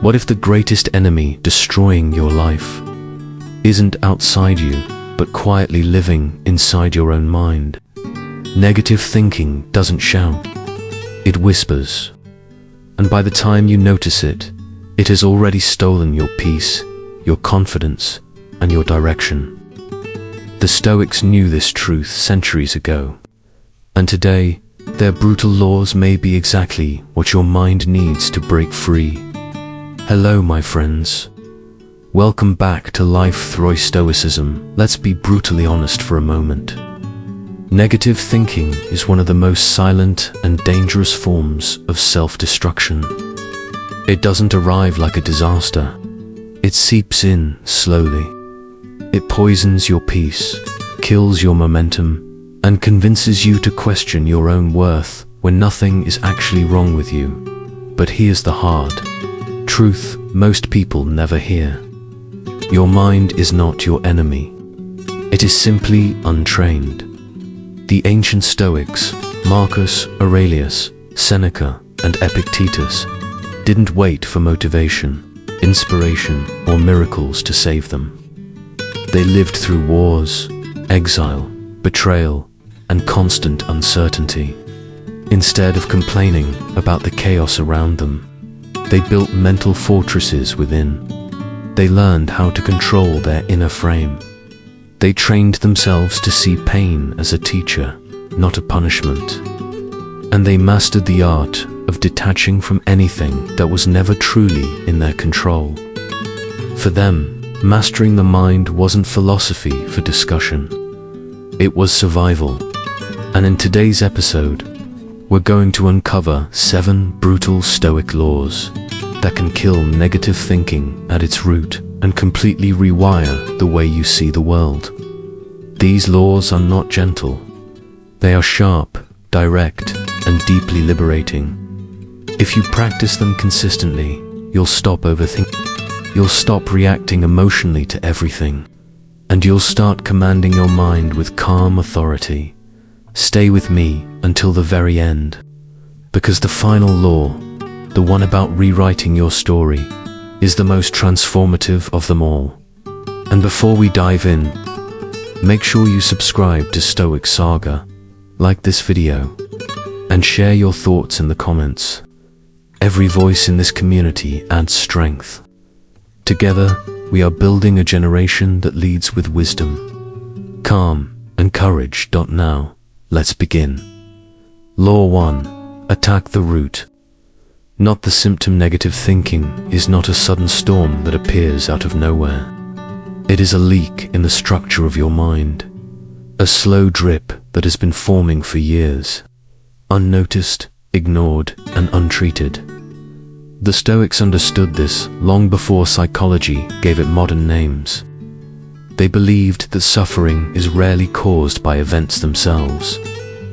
What if the greatest enemy destroying your life isn't outside you, but quietly living inside your own mind? Negative thinking doesn't shout, it whispers. And by the time you notice it, it has already stolen your peace, your confidence, and your direction. The Stoics knew this truth centuries ago. And today, their brutal laws may be exactly what your mind needs to break free. Hello, my friends. Welcome back to Life Through Stoicism. Let's be brutally honest for a moment. Negative thinking is one of the most silent and dangerous forms of self-destruction. It doesn't arrive like a disaster. It seeps in slowly. It poisons your peace, kills your momentum, and convinces you to question your own worth when nothing is actually wrong with you. But here's the hard truth most people never hear. Your mind is not your enemy. It is simply untrained. The ancient Stoics, Marcus Aurelius, Seneca, and Epictetus, didn't wait for motivation, inspiration, or miracles to save them. They lived through wars, exile, betrayal, and constant uncertainty. Instead of complaining about the chaos around them, they built mental fortresses within. They learned how to control their inner frame. They trained themselves to see pain as a teacher, not a punishment. And they mastered the art of detaching from anything that was never truly in their control. For them, mastering the mind wasn't philosophy for discussion. It was survival. And in today's episode, we're going to uncover 7 brutal Stoic laws that can kill negative thinking at its root and completely rewire the way you see the world. These laws are not gentle. They are sharp, direct, and deeply liberating. If you practice them consistently, you'll stop overthinking. You'll stop reacting emotionally to everything. And you'll start commanding your mind with calm authority. Stay with me until the very end. Because the final law, the one about rewriting your story, is the most transformative of them all. And before we dive in, make sure you subscribe to Stoic Saga, like this video, and share your thoughts in the comments. Every voice in this community adds strength. Together, we are building a generation that leads with wisdom, calm, and courage. Now, let's begin. Law 1. Attack the root. Not the symptom. Negative thinking is not a sudden storm that appears out of nowhere. It is a leak in the structure of your mind, a slow drip that has been forming for years, unnoticed, ignored, and untreated. The Stoics understood this long before psychology gave it modern names. They believed that suffering is rarely caused by events themselves,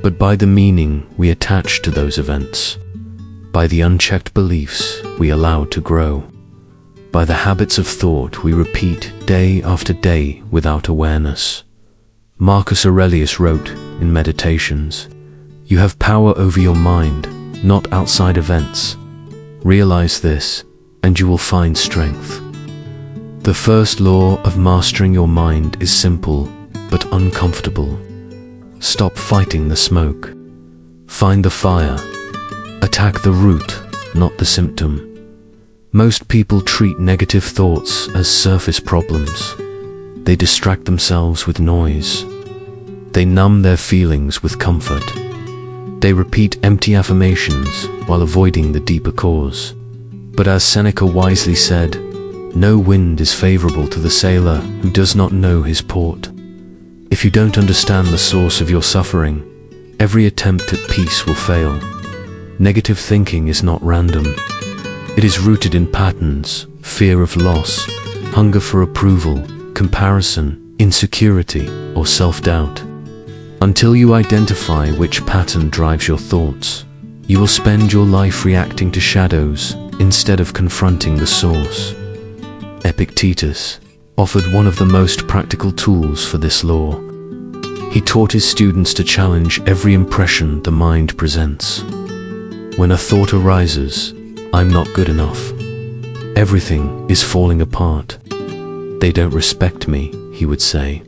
but by the meaning we attach to those events, by the unchecked beliefs we allow to grow, by the habits of thought we repeat day after day without awareness. Marcus Aurelius wrote in Meditations, "You have power over your mind, not outside events. Realize this, and you will find strength." The first law of mastering your mind is simple, but uncomfortable. Stop fighting the smoke. Find the fire. Attack the root, not the symptom. Most people treat negative thoughts as surface problems. They distract themselves with noise. They numb their feelings with comfort. They repeat empty affirmations while avoiding the deeper cause. But as Seneca wisely said, no wind is favorable to the sailor who does not know his port. If you don't understand the source of your suffering, every attempt at peace will fail. Negative thinking is not random. It is rooted in patterns, fear of loss, hunger for approval, comparison, insecurity, or self-doubt. Until you identify which pattern drives your thoughts, you will spend your life reacting to shadows instead of confronting the source. Epictetus offered one of the most practical tools for this law. He taught his students to challenge every impression the mind presents. When a thought arises, "I'm not good enough," Everything is falling apart. They don't respect me, he would say.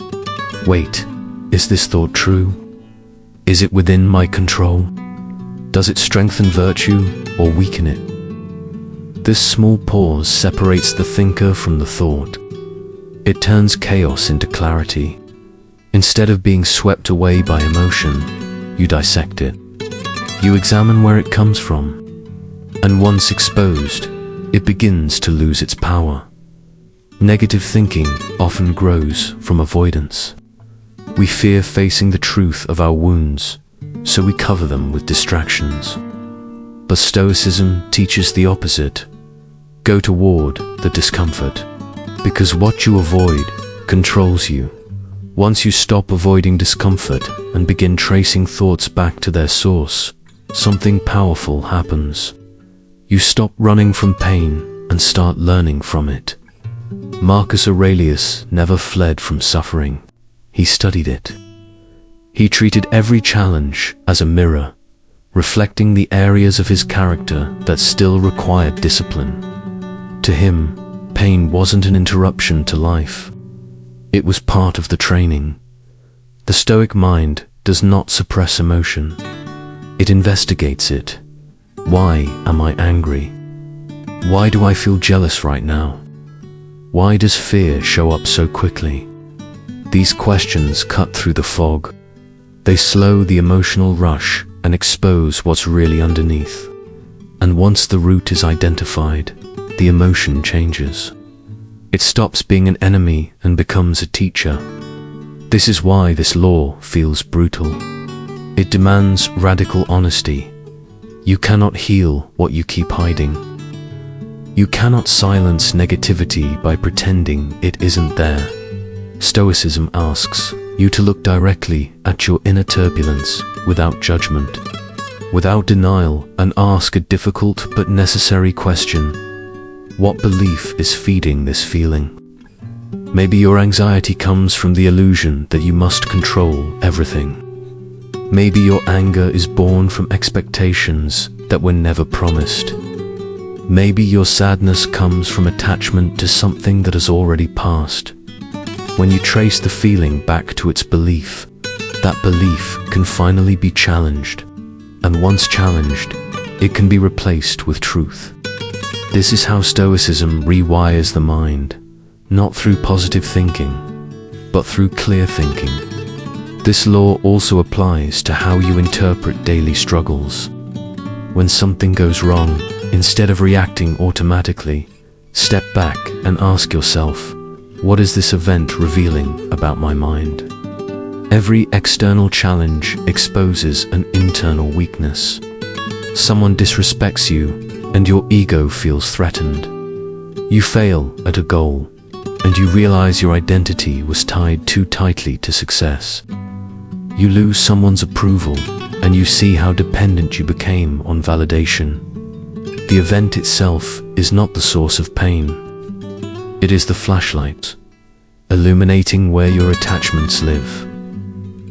Wait, is this thought true? Is it within my control? Does it strengthen virtue or weaken it? This small pause separates the thinker from the thought. It turns chaos into clarity. Instead of being swept away by emotion, you dissect it. You examine where it comes from. And once exposed, it begins to lose its power. Negative thinking often grows from avoidance. We fear facing the truth of our wounds, so we cover them with distractions. But Stoicism teaches the opposite. Go toward the discomfort, because what you avoid controls you. Once you stop avoiding discomfort and begin tracing thoughts back to their source, something powerful happens. You stop running from pain and start learning from it. Marcus Aurelius never fled from suffering. He studied it. He treated every challenge as a mirror, reflecting the areas of his character that still required discipline. To him, pain wasn't an interruption to life. It was part of the training. The Stoic mind does not suppress emotion. It investigates it. Why am I angry? Why do I feel jealous right now? Why does fear show up so quickly? These questions cut through the fog. They slow the emotional rush and expose what's really underneath. And once the root is identified, the emotion changes. It stops being an enemy and becomes a teacher. This is why this law feels brutal. It demands radical honesty. You cannot heal what you keep hiding. You cannot silence negativity by pretending it isn't there. Stoicism asks you to look directly at your inner turbulence without judgment, without denial, and ask a difficult but necessary question. What belief is feeding this feeling? Maybe your anxiety comes from the illusion that you must control everything. Maybe your anger is born from expectations that were never promised. Maybe your sadness comes from attachment to something that has already passed. When you trace the feeling back to its belief, that belief can finally be challenged. And once challenged, it can be replaced with truth. This is how Stoicism rewires the mind, not through positive thinking, but through clear thinking. This law also applies to how you interpret daily struggles. When something goes wrong, instead of reacting automatically, step back and ask yourself, what is this event revealing about my mind? Every external challenge exposes an internal weakness. Someone disrespects you, and your ego feels threatened. You fail at a goal, and you realize your identity was tied too tightly to success. You lose someone's approval, and you see how dependent you became on validation. The event itself is not the source of pain. It is the flashlight, illuminating where your attachments live.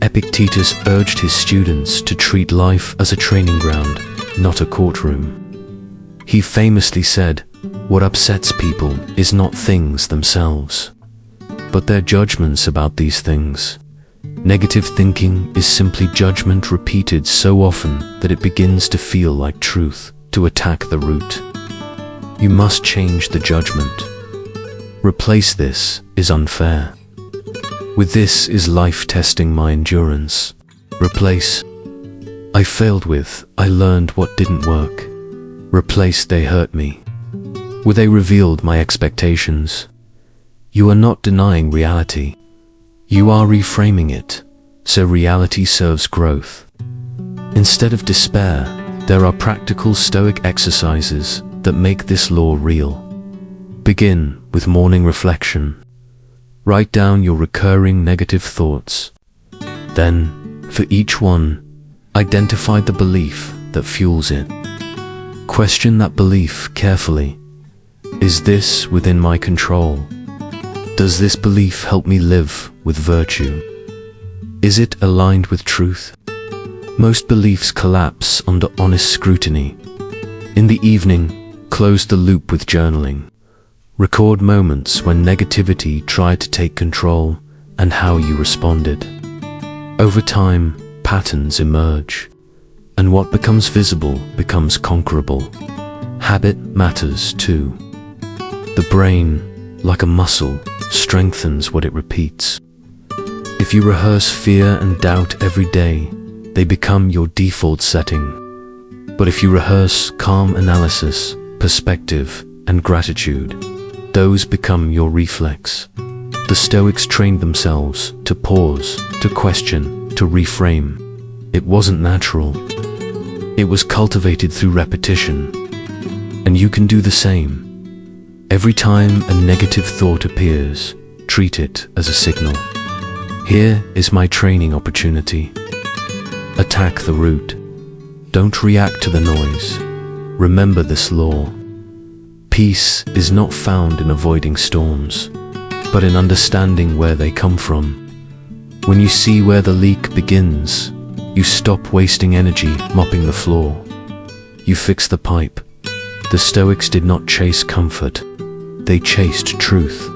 Epictetus urged his students to treat life as a training ground, not a courtroom. He famously said, "What upsets people is not things themselves, but their judgments about these things." Negative thinking is simply judgment repeated so often that it begins to feel like truth. To attack the root, you must change the judgment. Replace this is unfair. With this is life testing my endurance. Replace, I failed with, I learned what didn't work. Replace, they hurt me. With, they revealed my expectations. You are not denying reality. You are reframing it, so reality serves growth. Instead of despair, there are practical Stoic exercises that make this law real. Begin with morning reflection. Write down your recurring negative thoughts. Then, for each one, identify the belief that fuels it. Question that belief carefully. Is this within my control? Does this belief help me live with virtue? Is it aligned with truth? Most beliefs collapse under honest scrutiny. In the evening, close the loop with journaling. Record moments when negativity tried to take control and how you responded. Over time, patterns emerge, and what becomes visible becomes conquerable. Habit matters too. The brain, like a muscle, strengthens what it repeats. If you rehearse fear and doubt every day, they become your default setting. But if you rehearse calm analysis, perspective, and gratitude, those become your reflex. The Stoics trained themselves to pause, to question, to reframe. It wasn't natural. It was cultivated through repetition. And you can do the same. Every time a negative thought appears, treat it as a signal. Here is my training opportunity. Attack the root. Don't react to the noise. Remember this law. Peace is not found in avoiding storms, but in understanding where they come from. When you see where the leak begins, you stop wasting energy mopping the floor. You fix the pipe. The Stoics did not chase comfort. They chased truth.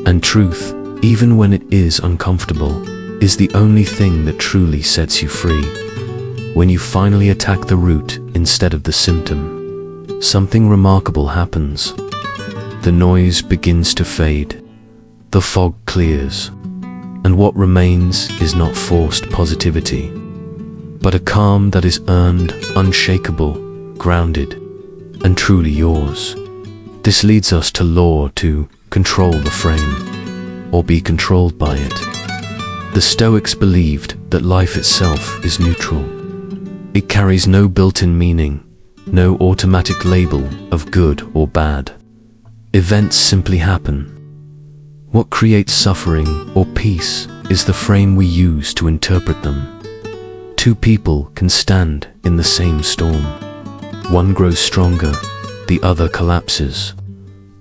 And truth, even when it is uncomfortable, is the only thing that truly sets you free. When you finally attack the root instead of the symptom, something remarkable happens. The noise begins to fade. The fog clears. And what remains is not forced positivity, but a calm that is earned, unshakable, grounded, and truly yours. This leads us to law 2, control the frame, or be controlled by it. The Stoics believed that life itself is neutral. It carries no built-in meaning, no automatic label of good or bad. Events simply happen. What creates suffering or peace is the frame we use to interpret them. Two people can stand in the same storm. One grows stronger, the other collapses.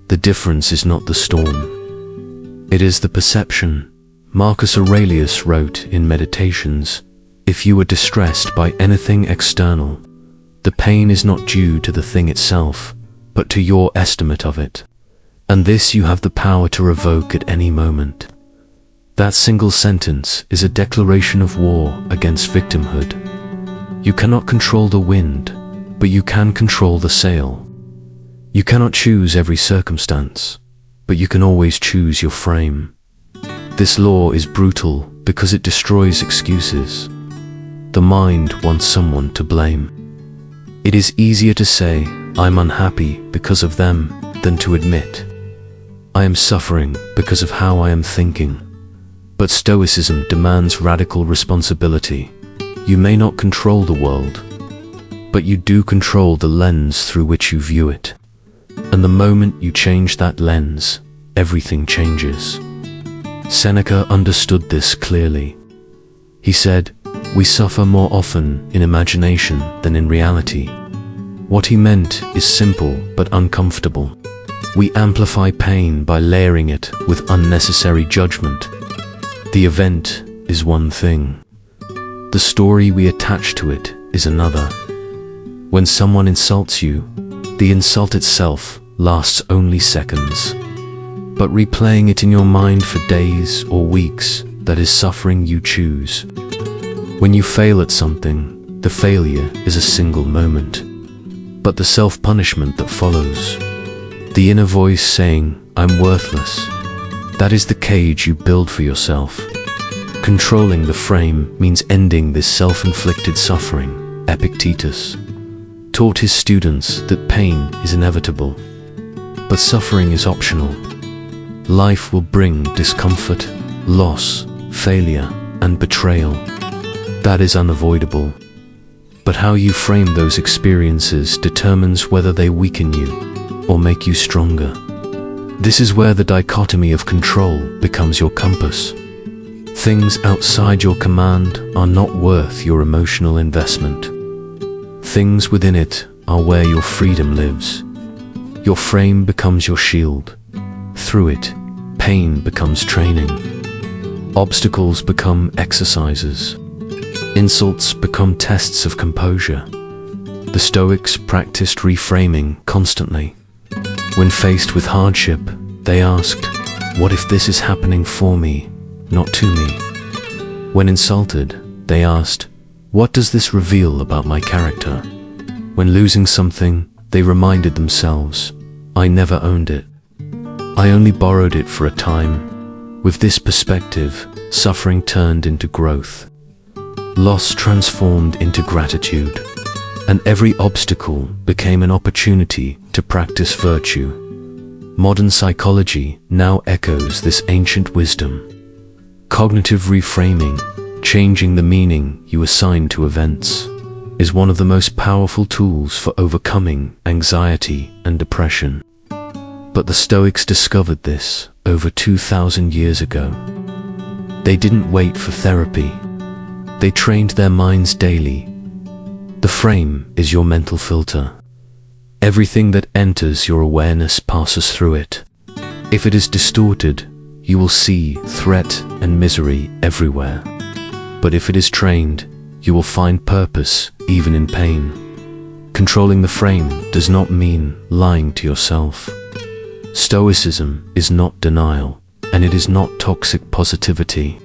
The difference is not the storm. It is the perception. Marcus Aurelius wrote in Meditations, "If you are distressed by anything external, the pain is not due to the thing itself, but to your estimate of it. And this you have the power to revoke at any moment." That single sentence is a declaration of war against victimhood. You cannot control the wind, but you can control the sail. You cannot choose every circumstance, but you can always choose your frame. This law is brutal because it destroys excuses. The mind wants someone to blame. It is easier to say, "I'm unhappy because of them," than to admit, "I am suffering because of how I am thinking." But Stoicism demands radical responsibility. You may not control the world, but you do control the lens through which you view it. And the moment you change that lens, everything changes. Seneca understood this clearly. He said, "We suffer more often in imagination than in reality." What he meant is simple but uncomfortable. We amplify pain by layering it with unnecessary judgment. The event is one thing. The story we attach to it is another. When someone insults you, the insult itself lasts only seconds. But replaying it in your mind for days or weeks, that is suffering you choose. When you fail at something, the failure is a single moment. But the self-punishment that follows, the inner voice saying, "I'm worthless," that is the cage you build for yourself. Controlling the frame means ending this self-inflicted suffering. Epictetus taught his students that pain is inevitable, but suffering is optional. Life will bring discomfort, loss, failure, and betrayal. That is unavoidable. But how you frame those experiences determines whether they weaken you or make you stronger. This is where the dichotomy of control becomes your compass. Things outside your command are not worth your emotional investment. Things within it are where your freedom lives. Your frame becomes your shield. Through it, pain becomes training. Obstacles become exercises. Insults become tests of composure. The Stoics practiced reframing constantly. When faced with hardship, they asked, "What if this is happening for me, not to me?" When insulted, they asked, "What does this reveal about my character?" When losing something, they reminded themselves, "I never owned it. I only borrowed it for a time." With this perspective, suffering turned into growth. Loss transformed into gratitude, and every obstacle became an opportunity to practice virtue. Modern psychology now echoes this ancient wisdom. Cognitive reframing, changing the meaning you assign to events, is one of the most powerful tools for overcoming anxiety and depression. But the Stoics discovered this over 2,000 years ago. They didn't wait for therapy. They trained their minds daily. The frame is your mental filter. Everything that enters your awareness passes through it. If it is distorted, you will see threat and misery everywhere. But if it is trained, you will find purpose even in pain. Controlling the frame does not mean lying to yourself. Stoicism is not denial, and it is not toxic positivity.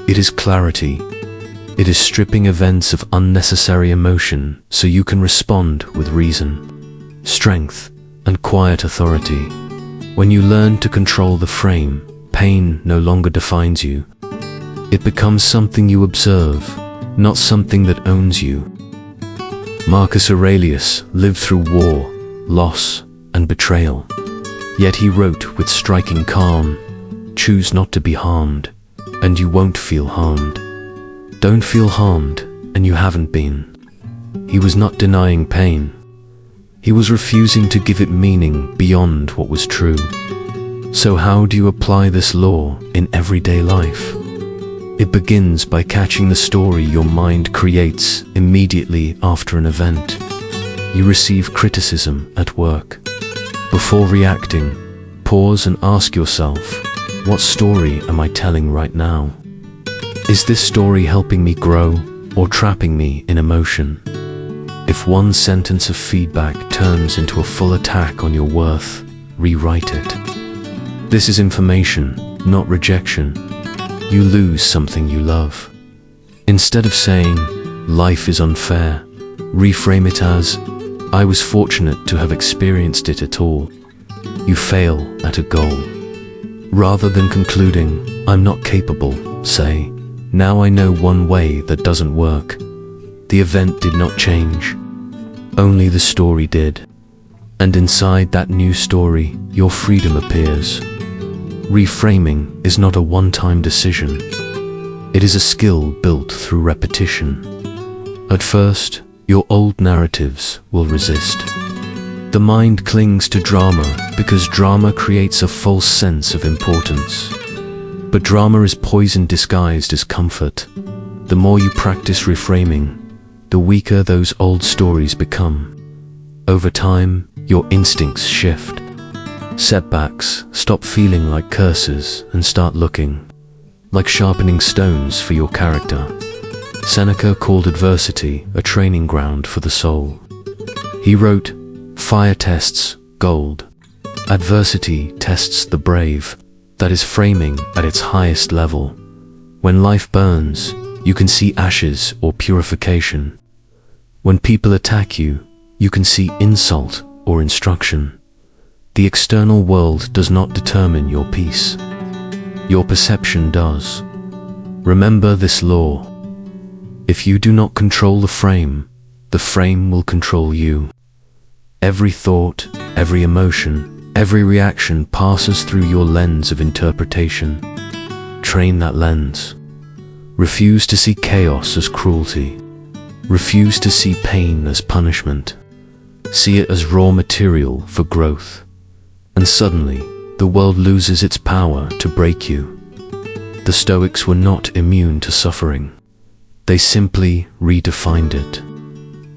It is clarity. It is stripping events of unnecessary emotion so you can respond with reason, strength, and quiet authority. When you learn to control the frame, pain no longer defines you. It becomes something you observe, not something that owns you. Marcus Aurelius lived through war, loss, and betrayal. Yet he wrote with striking calm, "Choose not to be harmed, and you won't feel harmed." Don't feel harmed, and you haven't been. He was not denying pain. He was refusing to give it meaning beyond what was true. So how do you apply this law in everyday life? It begins by catching the story your mind creates immediately after an event. You receive criticism at work. Before reacting, pause and ask yourself, what story am I telling right now? Is this story helping me grow or trapping me in emotion? If one sentence of feedback turns into a full attack on your worth, rewrite it. This is information, not rejection. You lose something you love. Instead of saying, "Life is unfair," reframe it as, "I was fortunate to have experienced it at all." You fail at a goal. Rather than concluding, "I'm not capable," say, "Now I know one way that doesn't work." The event did not change. Only the story did. And inside that new story, your freedom appears. Reframing is not a one-time decision. It is a skill built through repetition. At first, your old narratives will resist. The mind clings to drama because drama creates a false sense of importance. But drama is poison disguised as comfort. The more you practice reframing, the weaker those old stories become. Over time, your instincts shift. Setbacks stop feeling like curses and start looking like sharpening stones for your character. Seneca called adversity a training ground for the soul. He wrote, "Fire tests gold. Adversity tests the brave." That is framing at its highest level. When life burns, you can see ashes or purification. When people attack you, you can see insult or instruction. The external world does not determine your peace. Your perception does. Remember this law. If you do not control the frame will control you. Every thought, every emotion, every reaction passes through your lens of interpretation. Train that lens. Refuse to see chaos as cruelty. Refuse to see pain as punishment. See it as raw material for growth. And suddenly, the world loses its power to break you. The Stoics were not immune to suffering. They simply redefined it.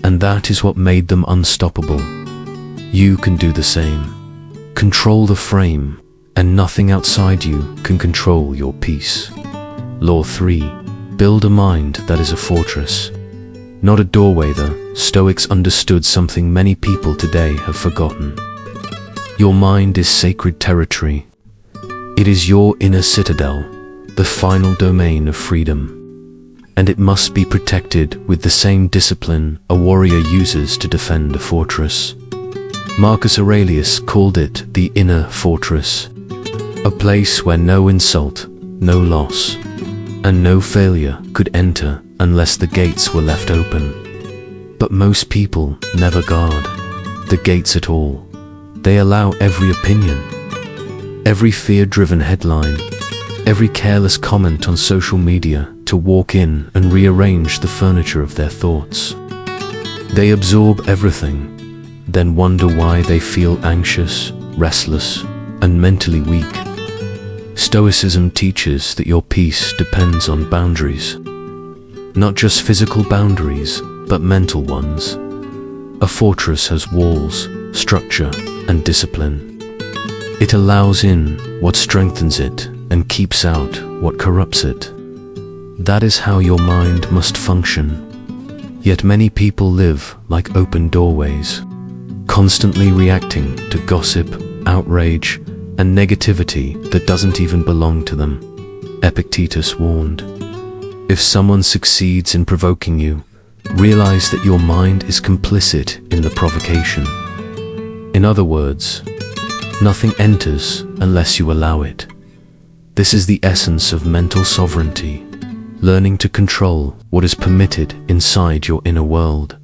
And that is what made them unstoppable. You can do the same. Control the frame, and nothing outside you can control your peace. Law 3. Build a mind that is a fortress. Not a doorway. The Stoics understood something many people today have forgotten. Your mind is sacred territory. It is your inner citadel, the final domain of freedom, and it must be protected with the same discipline a warrior uses to defend a fortress. Marcus Aurelius called it the inner fortress, a place where no insult, no loss, and no failure could enter unless the gates were left open. But most people never guard the gates at all. They allow every opinion, every fear-driven headline, every careless comment on social media to walk in and rearrange the furniture of their thoughts. They absorb everything, then wonder why they feel anxious, restless, and mentally weak. Stoicism teaches that your peace depends on boundaries. Not just physical boundaries, but mental ones. A fortress has walls, structure, and discipline. It allows in what strengthens it and keeps out what corrupts it. That is how your mind must function. Yet many people live like open doorways, constantly reacting to gossip, outrage, and negativity that doesn't even belong to them. Epictetus warned, "If someone succeeds in provoking you, realize that your mind is complicit in the provocation." In other words, nothing enters unless you allow it. This is the essence of mental sovereignty, learning to control what is permitted inside your inner world.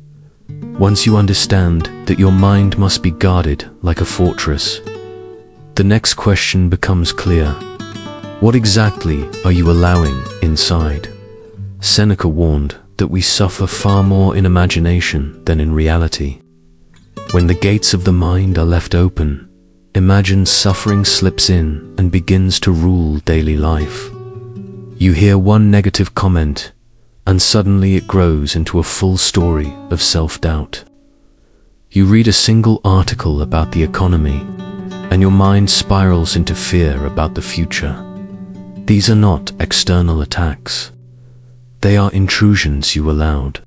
Once you understand that your mind must be guarded like a fortress, the next question becomes clear. What exactly are you allowing inside? Seneca warned that we suffer far more in imagination than in reality. When the gates of the mind are left open, imagine suffering slips in and begins to rule daily life. You hear one negative comment, and suddenly it grows into a full story of self-doubt. You read a single article about the economy, and your mind spirals into fear about the future. These are not external attacks. They are intrusions you allowed.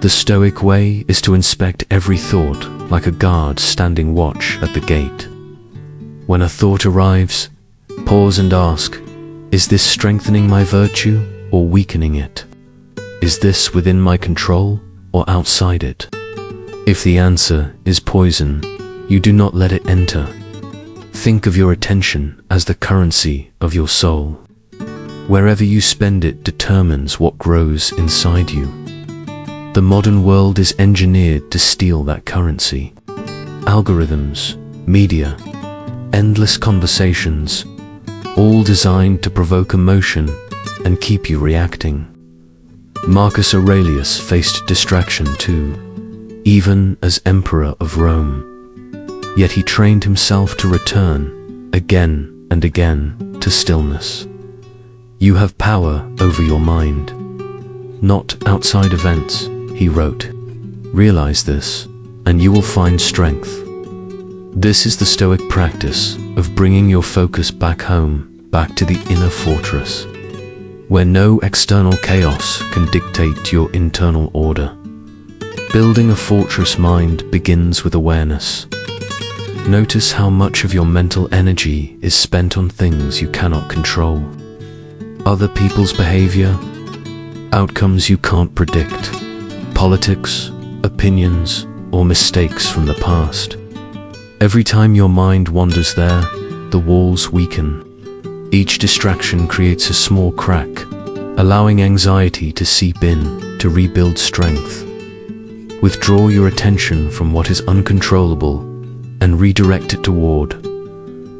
The Stoic way is to inspect every thought like a guard standing watch at the gate. When a thought arrives, pause and ask, is this strengthening my virtue or weakening it? Is this within my control or outside it? If the answer is poison, you do not let it enter. Think of your attention as the currency of your soul. Wherever you spend it determines what grows inside you. The modern world is engineered to steal that currency. Algorithms, media, endless conversations, all designed to provoke emotion and keep you reacting. Marcus Aurelius faced distraction too, even as Emperor of Rome. Yet he trained himself to return, again and again, to stillness. You have power over your mind, not outside events, he wrote. Realize this, and you will find strength. This is the Stoic practice of bringing your focus back home, back to the inner fortress, where no external chaos can dictate your internal order. Building a fortress mind begins with awareness. Notice how much of your mental energy is spent on things you cannot control. Other people's behavior, outcomes you can't predict, politics, opinions, or mistakes from the past. Every time your mind wanders there, the walls weaken. Each distraction creates a small crack, allowing anxiety to seep in to rebuild strength. Withdraw your attention from what is uncontrollable and redirect it toward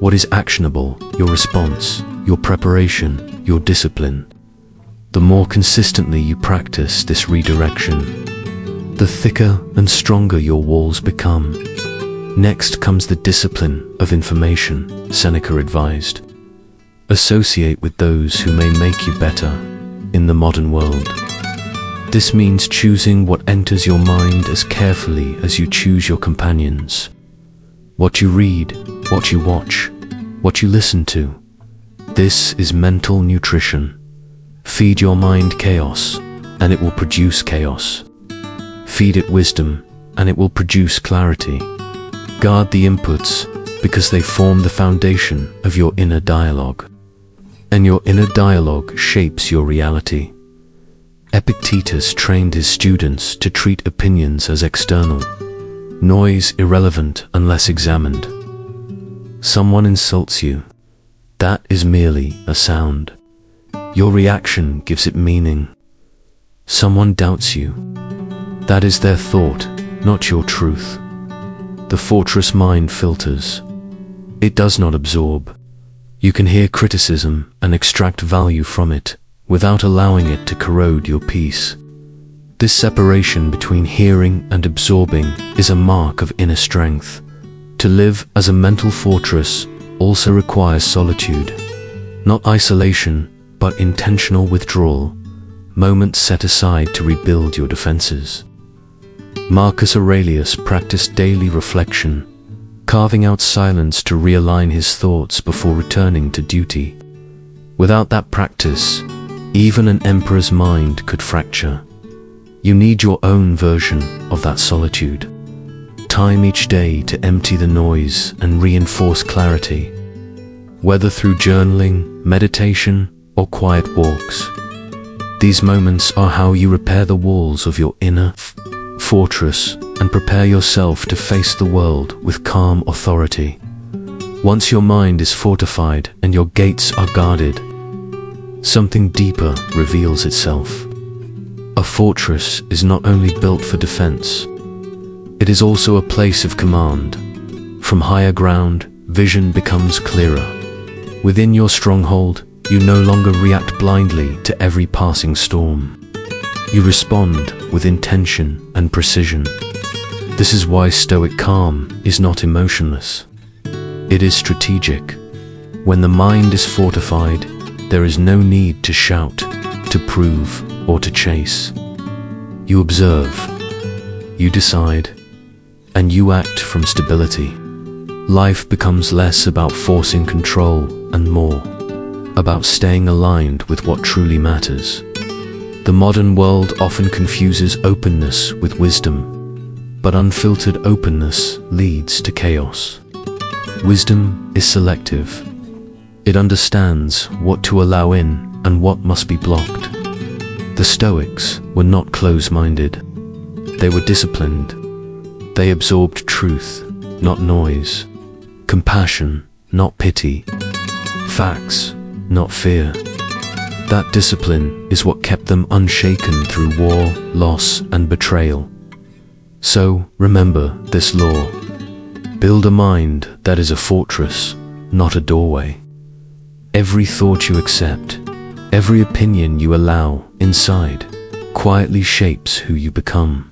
what is actionable, your response, your preparation, your discipline. The more consistently you practice this redirection, the thicker and stronger your walls become. Next comes the discipline of information, Seneca advised. Associate with those who may make you better in the modern world. This means choosing what enters your mind as carefully as you choose your companions. What you read, what you watch, what you listen to. This is mental nutrition. Feed your mind chaos, and it will produce chaos. Feed it wisdom, and it will produce clarity. Guard the inputs because they form the foundation of your inner dialogue. And your inner dialogue shapes your reality. Epictetus trained his students to treat opinions as external, noise irrelevant unless examined. Someone insults you. That is merely a sound. Your reaction gives it meaning. Someone doubts you. That is their thought, not your truth. The fortress mind filters. It does not absorb. You can hear criticism and extract value from it without allowing it to corrode your peace. This separation between hearing and absorbing is a mark of inner strength. To live as a mental fortress also requires solitude, not isolation, but intentional withdrawal, moments set aside to rebuild your defenses. Marcus Aurelius practiced daily reflection, carving out silence to realign his thoughts before returning to duty. Without that practice, even an emperor's mind could fracture. You need your own version of that solitude. Time each day to empty the noise and reinforce clarity, whether through journaling, meditation, or quiet walks. These moments are how you repair the walls of your inner fortress and prepare yourself to face the world with calm authority. Once your mind is fortified and your gates are guarded, something deeper reveals itself. A fortress is not only built for defense, it is also a place of command. From higher ground, vision becomes clearer. Within your stronghold, you no longer react blindly to every passing storm. You respond with intention and precision. This is why Stoic calm is not emotionless. It is strategic. When the mind is fortified, there is no need to shout, to prove, or to chase. You observe, you decide, and you act from stability. Life becomes less about forcing control and more about staying aligned with what truly matters. The modern world often confuses openness with wisdom, but unfiltered openness leads to chaos. Wisdom is selective. It understands what to allow in and what must be blocked. The Stoics were not close-minded. They were disciplined. They absorbed truth, not noise. Compassion, not pity. Facts, not fear. That discipline is what kept them unshaken through war, loss, and betrayal. So, remember this law. Build a mind that is a fortress, not a doorway. Every thought you accept, every opinion you allow inside, quietly shapes who you become.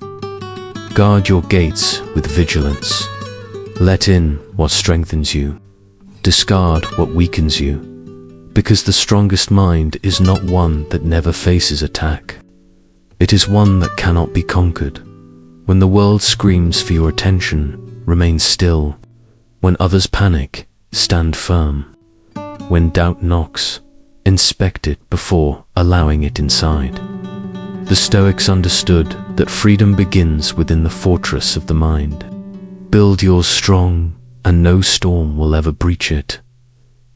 Guard your gates with vigilance. Let in what strengthens you. Discard what weakens you. Because the strongest mind is not one that never faces attack. It is one that cannot be conquered. When the world screams for your attention, remain still. When others panic, stand firm. When doubt knocks, inspect it before allowing it inside. The Stoics understood that freedom begins within the fortress of the mind. Build yours strong, and no storm will ever breach it.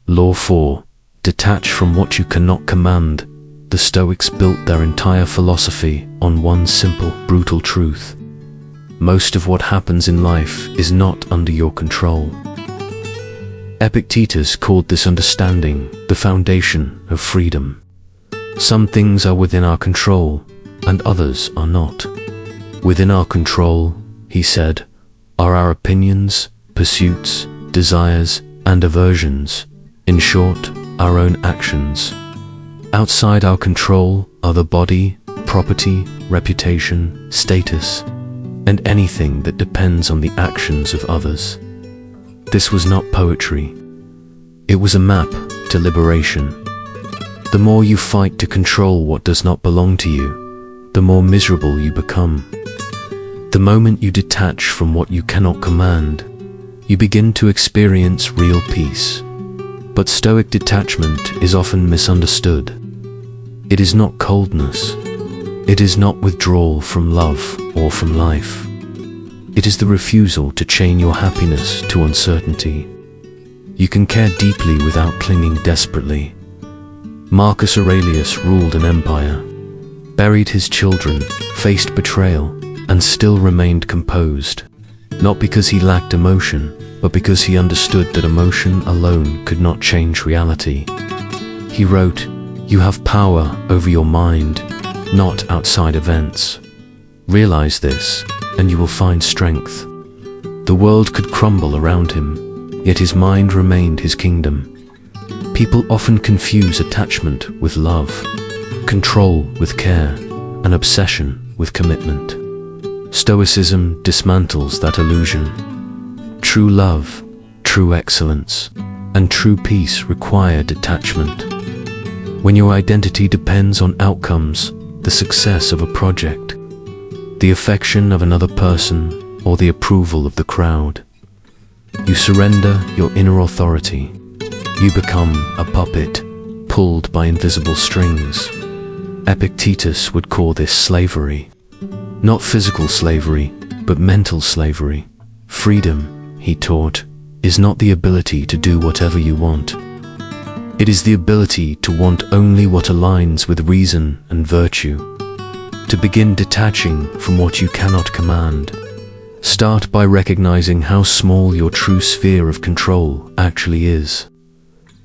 Law 4. Detach from what you cannot command. The Stoics built their entire philosophy on one simple, brutal truth. Most of what happens in life is not under your control. Epictetus called this understanding the foundation of freedom. Some things are within our control, and others are not. Within our control, he said, are our opinions, pursuits, desires, and aversions. In short, our own actions. Outside our control are the body, property, reputation, status, and anything that depends on the actions of others. This was not poetry. It was a map to liberation. The more you fight to control what does not belong to you, the more miserable you become. The moment you detach from what you cannot command, you begin to experience real peace. But Stoic detachment is often misunderstood. It is not coldness. It is not withdrawal from love or from life. It is the refusal to chain your happiness to uncertainty. You can care deeply without clinging desperately. Marcus Aurelius ruled an empire, buried his children, faced betrayal, and still remained composed. Not because he lacked emotion, but because he understood that emotion alone could not change reality. He wrote, "You have power over your mind, not outside events. Realize this, and you will find strength." The world could crumble around him, yet his mind remained his kingdom. People often confuse attachment with love, control with care, and obsession with commitment. Stoicism dismantles that illusion. True love, true excellence, and true peace require detachment. When your identity depends on outcomes, the success of a project, the affection of another person, or the approval of the crowd, you surrender your inner authority. You become a puppet, pulled by invisible strings. Epictetus would call this slavery. Not physical slavery, but mental slavery. Freedom, he taught, is not the ability to do whatever you want. It is the ability to want only what aligns with reason and virtue. To begin detaching from what you cannot command. Start by recognizing how small your true sphere of control actually is.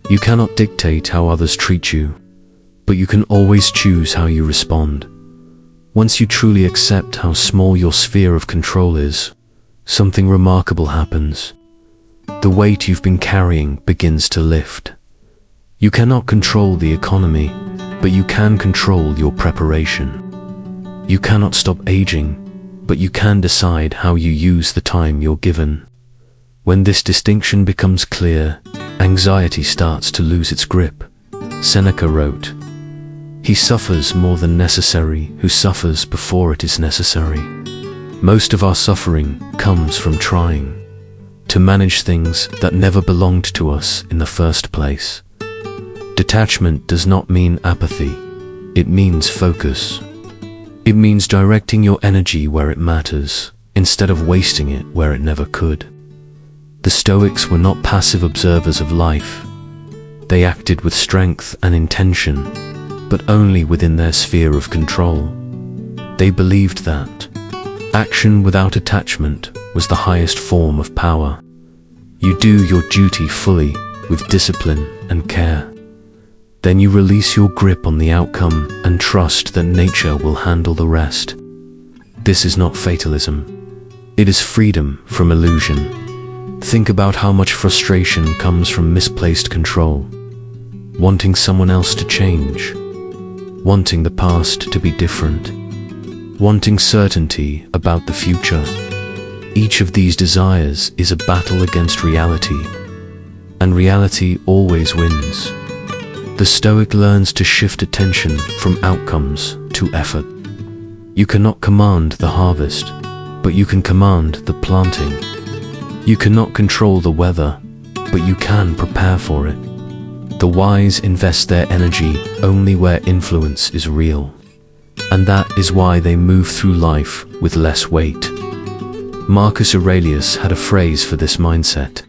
You cannot dictate how others treat you, but you can always choose how you respond. Once you truly accept how small your sphere of control is, something remarkable happens. The weight you've been carrying begins to lift. You cannot control the economy, but you can control your preparation. You cannot stop aging, but you can decide how you use the time you're given. When this distinction becomes clear, anxiety starts to lose its grip. Seneca wrote, "He suffers more than necessary who suffers before it is necessary." Most of our suffering comes from trying to manage things that never belonged to us in the first place. Detachment does not mean apathy. It means focus. It means directing your energy where it matters, instead of wasting it where it never could. The Stoics were not passive observers of life. They acted with strength and intention, but only within their sphere of control. They believed that action without attachment was the highest form of power. You do your duty fully, with discipline and care. Then you release your grip on the outcome and trust that nature will handle the rest. This is not fatalism. It is freedom from illusion. Think about how much frustration comes from misplaced control. Wanting someone else to change. Wanting the past to be different. Wanting certainty about the future. Each of these desires is a battle against reality, and reality always wins. The Stoic learns to shift attention from outcomes to effort. You cannot command the harvest, but you can command the planting. You cannot control the weather, but you can prepare for it. The wise invest their energy only where influence is real, and that is why they move through life with less weight. Marcus Aurelius had a phrase for this mindset: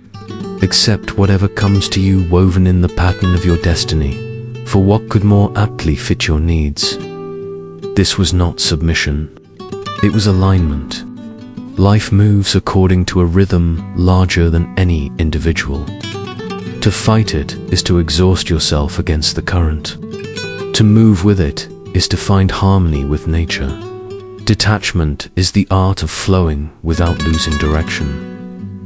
accept whatever comes to you woven in the pattern of your destiny, for what could more aptly fit your needs? This was not submission. It was alignment. Life moves according to a rhythm larger than any individual. To fight it is to exhaust yourself against the current. To move with it is to find harmony with nature. Detachment is the art of flowing without losing direction.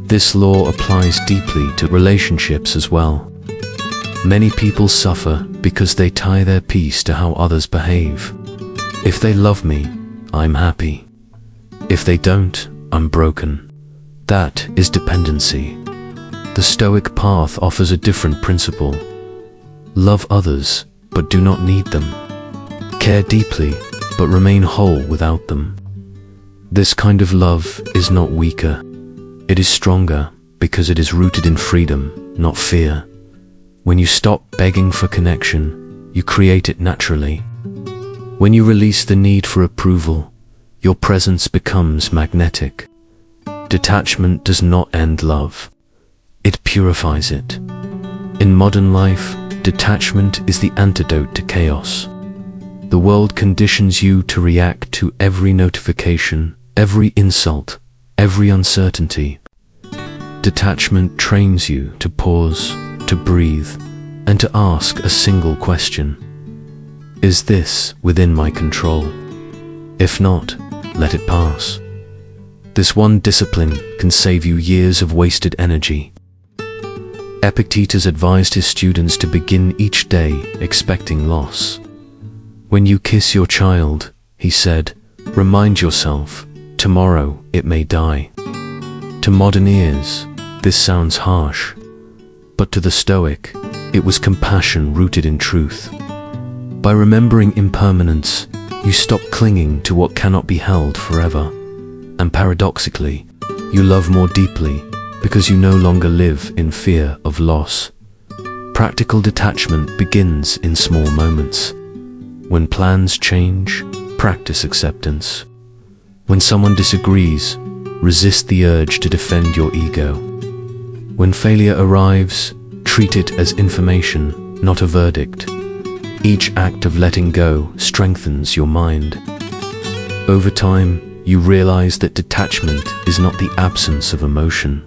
This law applies deeply to relationships as well. Many people suffer because they tie their peace to how others behave. If they love me, I'm happy. If they don't, I'm broken. That is dependency. The Stoic path offers a different principle. Love others, but do not need them. Care deeply, but remain whole without them. This kind of love is not weaker. It is stronger because it is rooted in freedom, not fear. When you stop begging for connection, you create it naturally. When you release the need for approval, your presence becomes magnetic. Detachment does not end love. It purifies it. In modern life, detachment is the antidote to chaos. The world conditions you to react to every notification, every insult, every uncertainty. Detachment trains you to pause, to breathe, and to ask a single question. Is this within my control? If not, let it pass. This one discipline can save you years of wasted energy. Epictetus advised his students to begin each day expecting loss. When you kiss your child, he said, remind yourself, tomorrow it may die. To modern ears, this sounds harsh, but to the Stoic, it was compassion rooted in truth. By remembering impermanence, you stop clinging to what cannot be held forever. And paradoxically, you love more deeply because you no longer live in fear of loss. Practical detachment begins in small moments. When plans change, practice acceptance. When someone disagrees, resist the urge to defend your ego. When failure arrives, treat it as information, not a verdict. Each act of letting go strengthens your mind. Over time, you realize that detachment is not the absence of emotion.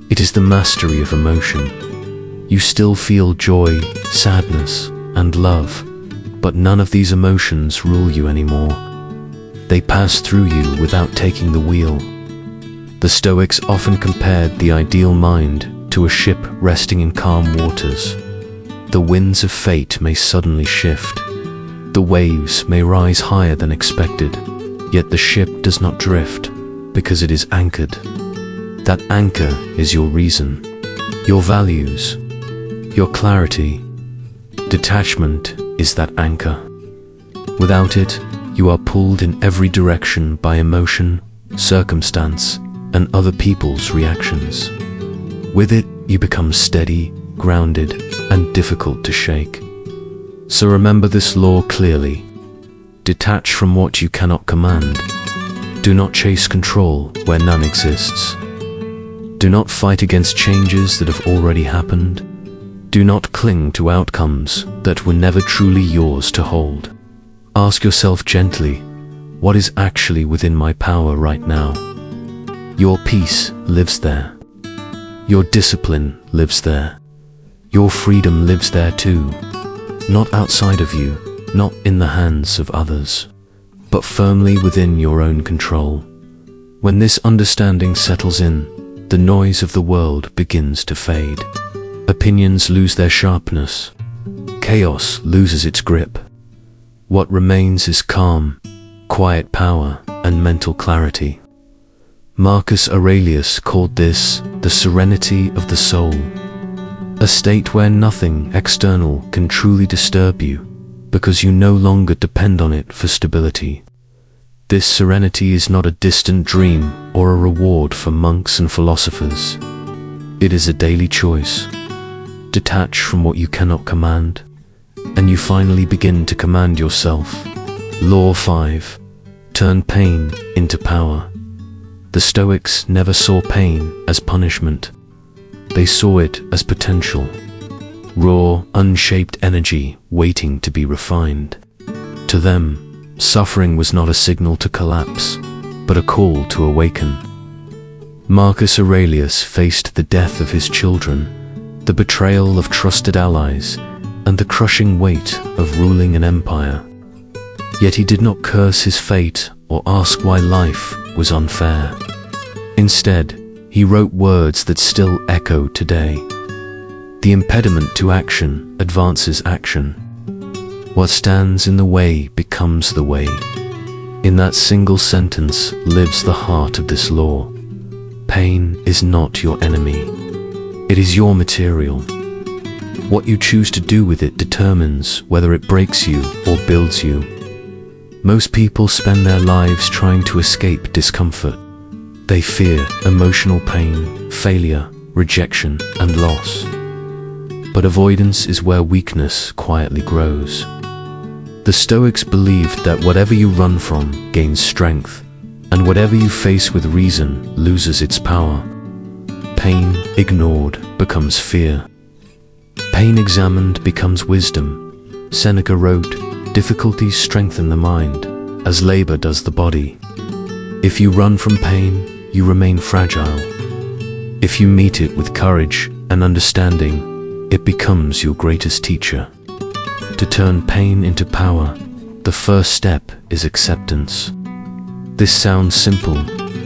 It is the mastery of emotion. You still feel joy, sadness, and love, but none of these emotions rule you anymore. They pass through you without taking the wheel. The Stoics often compared the ideal mind to a ship resting in calm waters. The winds of fate may suddenly shift. The waves may rise higher than expected. Yet the ship does not drift because it is anchored. That anchor is your reason, your values, your clarity. Detachment is that anchor. Without it, you are pulled in every direction by emotion, circumstance, and other people's reactions. With it, you become steady, grounded, and difficult to shake. So remember this law clearly. Detach from what you cannot command. Do not chase control where none exists. Do not fight against changes that have already happened. Do not cling to outcomes that were never truly yours to hold. Ask yourself gently, what is actually within my power right now? Your peace lives there. Your discipline lives there. Your freedom lives there too. Not outside of you, not in the hands of others, but firmly within your own control. When this understanding settles in, the noise of the world begins to fade. Opinions lose their sharpness. Chaos loses its grip. What remains is calm, quiet power, and mental clarity. Marcus Aurelius called this the serenity of the soul, a state where nothing external can truly disturb you, because you no longer depend on it for stability. This serenity is not a distant dream or a reward for monks and philosophers. It is a daily choice. Detach from what you cannot command, and you finally begin to command yourself. Law 5. Turn pain into power. The Stoics never saw pain as punishment. They saw it as potential. Raw, unshaped energy waiting to be refined. To them, suffering was not a signal to collapse, but a call to awaken. Marcus Aurelius faced the death of his children, the betrayal of trusted allies, and the crushing weight of ruling an empire. Yet he did not curse his fate or ask why life was unfair. Instead, he wrote words that still echo today. The impediment to action advances action. What stands in the way becomes the way. In that single sentence lives the heart of this law. Pain is not your enemy. It is your material. What you choose to do with it determines whether it breaks you or builds you. Most people spend their lives trying to escape discomfort. They fear emotional pain, failure, rejection, and loss. But avoidance is where weakness quietly grows. The Stoics believed that whatever you run from gains strength, and whatever you face with reason loses its power. Pain ignored becomes fear. Pain examined becomes wisdom. Seneca wrote, "Difficulties strengthen the mind, as labor does the body." If you run from pain, you remain fragile. If you meet it with courage and understanding, it becomes your greatest teacher. To turn pain into power, the first step is acceptance. This sounds simple,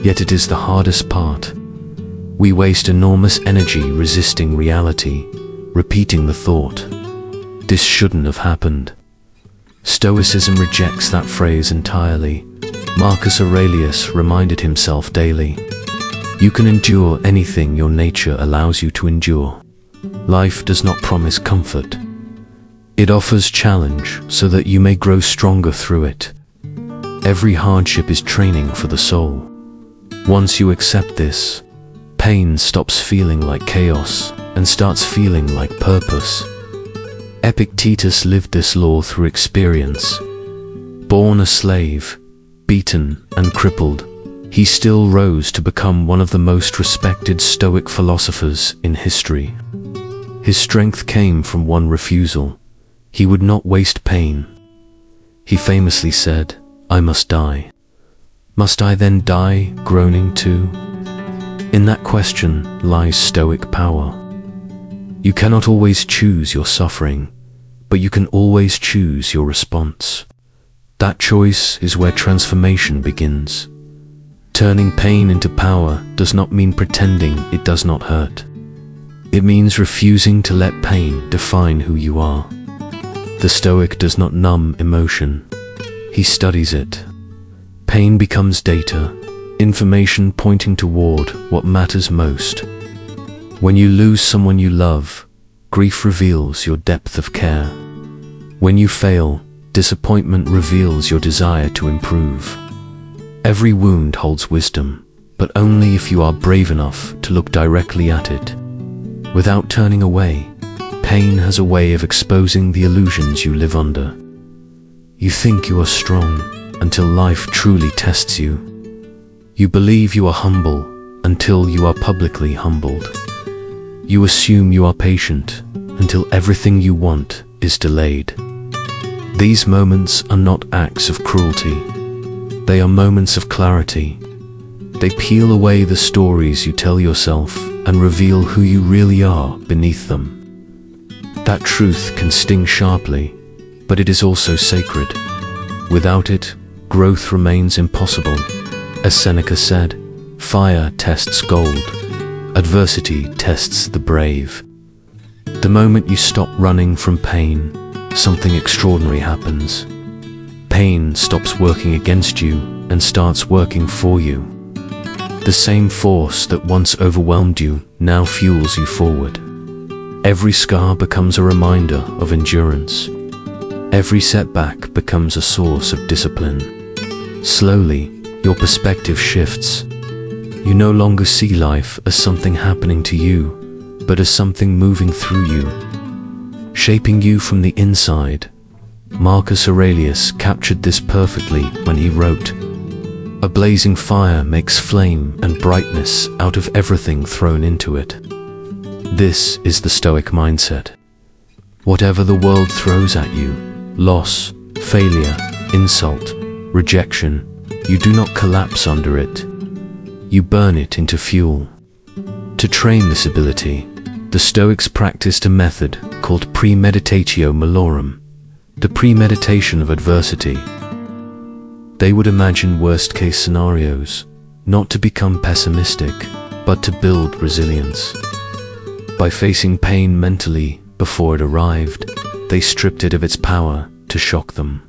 yet it is the hardest part. We waste enormous energy resisting reality, repeating the thought, "This shouldn't have happened." Stoicism rejects that phrase entirely. Marcus Aurelius reminded himself daily, "You can endure anything your nature allows you to endure." Life does not promise comfort. It offers challenge so that you may grow stronger through it. Every hardship is training for the soul. Once you accept this, pain stops feeling like chaos and starts feeling like purpose. Epictetus lived this law through experience. Born a slave, beaten and crippled, he still rose to become one of the most respected Stoic philosophers in history. His strength came from one refusal. He would not waste pain. He famously said, "I must die. Must I then die groaning too?" In that question lies Stoic power. You cannot always choose your suffering, but you can always choose your response. That choice is where transformation begins. Turning pain into power does not mean pretending it does not hurt. It means refusing to let pain define who you are. The Stoic does not numb emotion. He studies it. Pain becomes data, information pointing toward what matters most. When you lose someone you love, grief reveals your depth of care. When you fail, disappointment reveals your desire to improve. Every wound holds wisdom, but only if you are brave enough to look directly at it. Without turning away, pain has a way of exposing the illusions you live under. You think you are strong until life truly tests you. You believe you are humble until you are publicly humbled. You assume you are patient until everything you want is delayed. These moments are not acts of cruelty. They are moments of clarity. They peel away the stories you tell yourself and reveal who you really are beneath them. That truth can sting sharply, but it is also sacred. Without it, growth remains impossible. As Seneca said, "Fire tests gold. Adversity tests the brave." The moment you stop running from pain, something extraordinary happens. Pain stops working against you and starts working for you. The same force that once overwhelmed you now fuels you forward. Every scar becomes a reminder of endurance. Every setback becomes a source of discipline. Slowly, your perspective shifts. You no longer see life as something happening to you, but as something moving through you, shaping you from the inside. Marcus Aurelius captured this perfectly when he wrote, "A blazing fire makes flame and brightness out of everything thrown into it." This is the Stoic mindset. Whatever the world throws at you, loss, failure, insult, rejection, you do not collapse under it. You burn it into fuel. To train this ability, the Stoics practiced a method called premeditatio malorum, the premeditation of adversity. They would imagine worst-case scenarios, not to become pessimistic, but to build resilience. By facing pain mentally before it arrived, they stripped it of its power to shock them.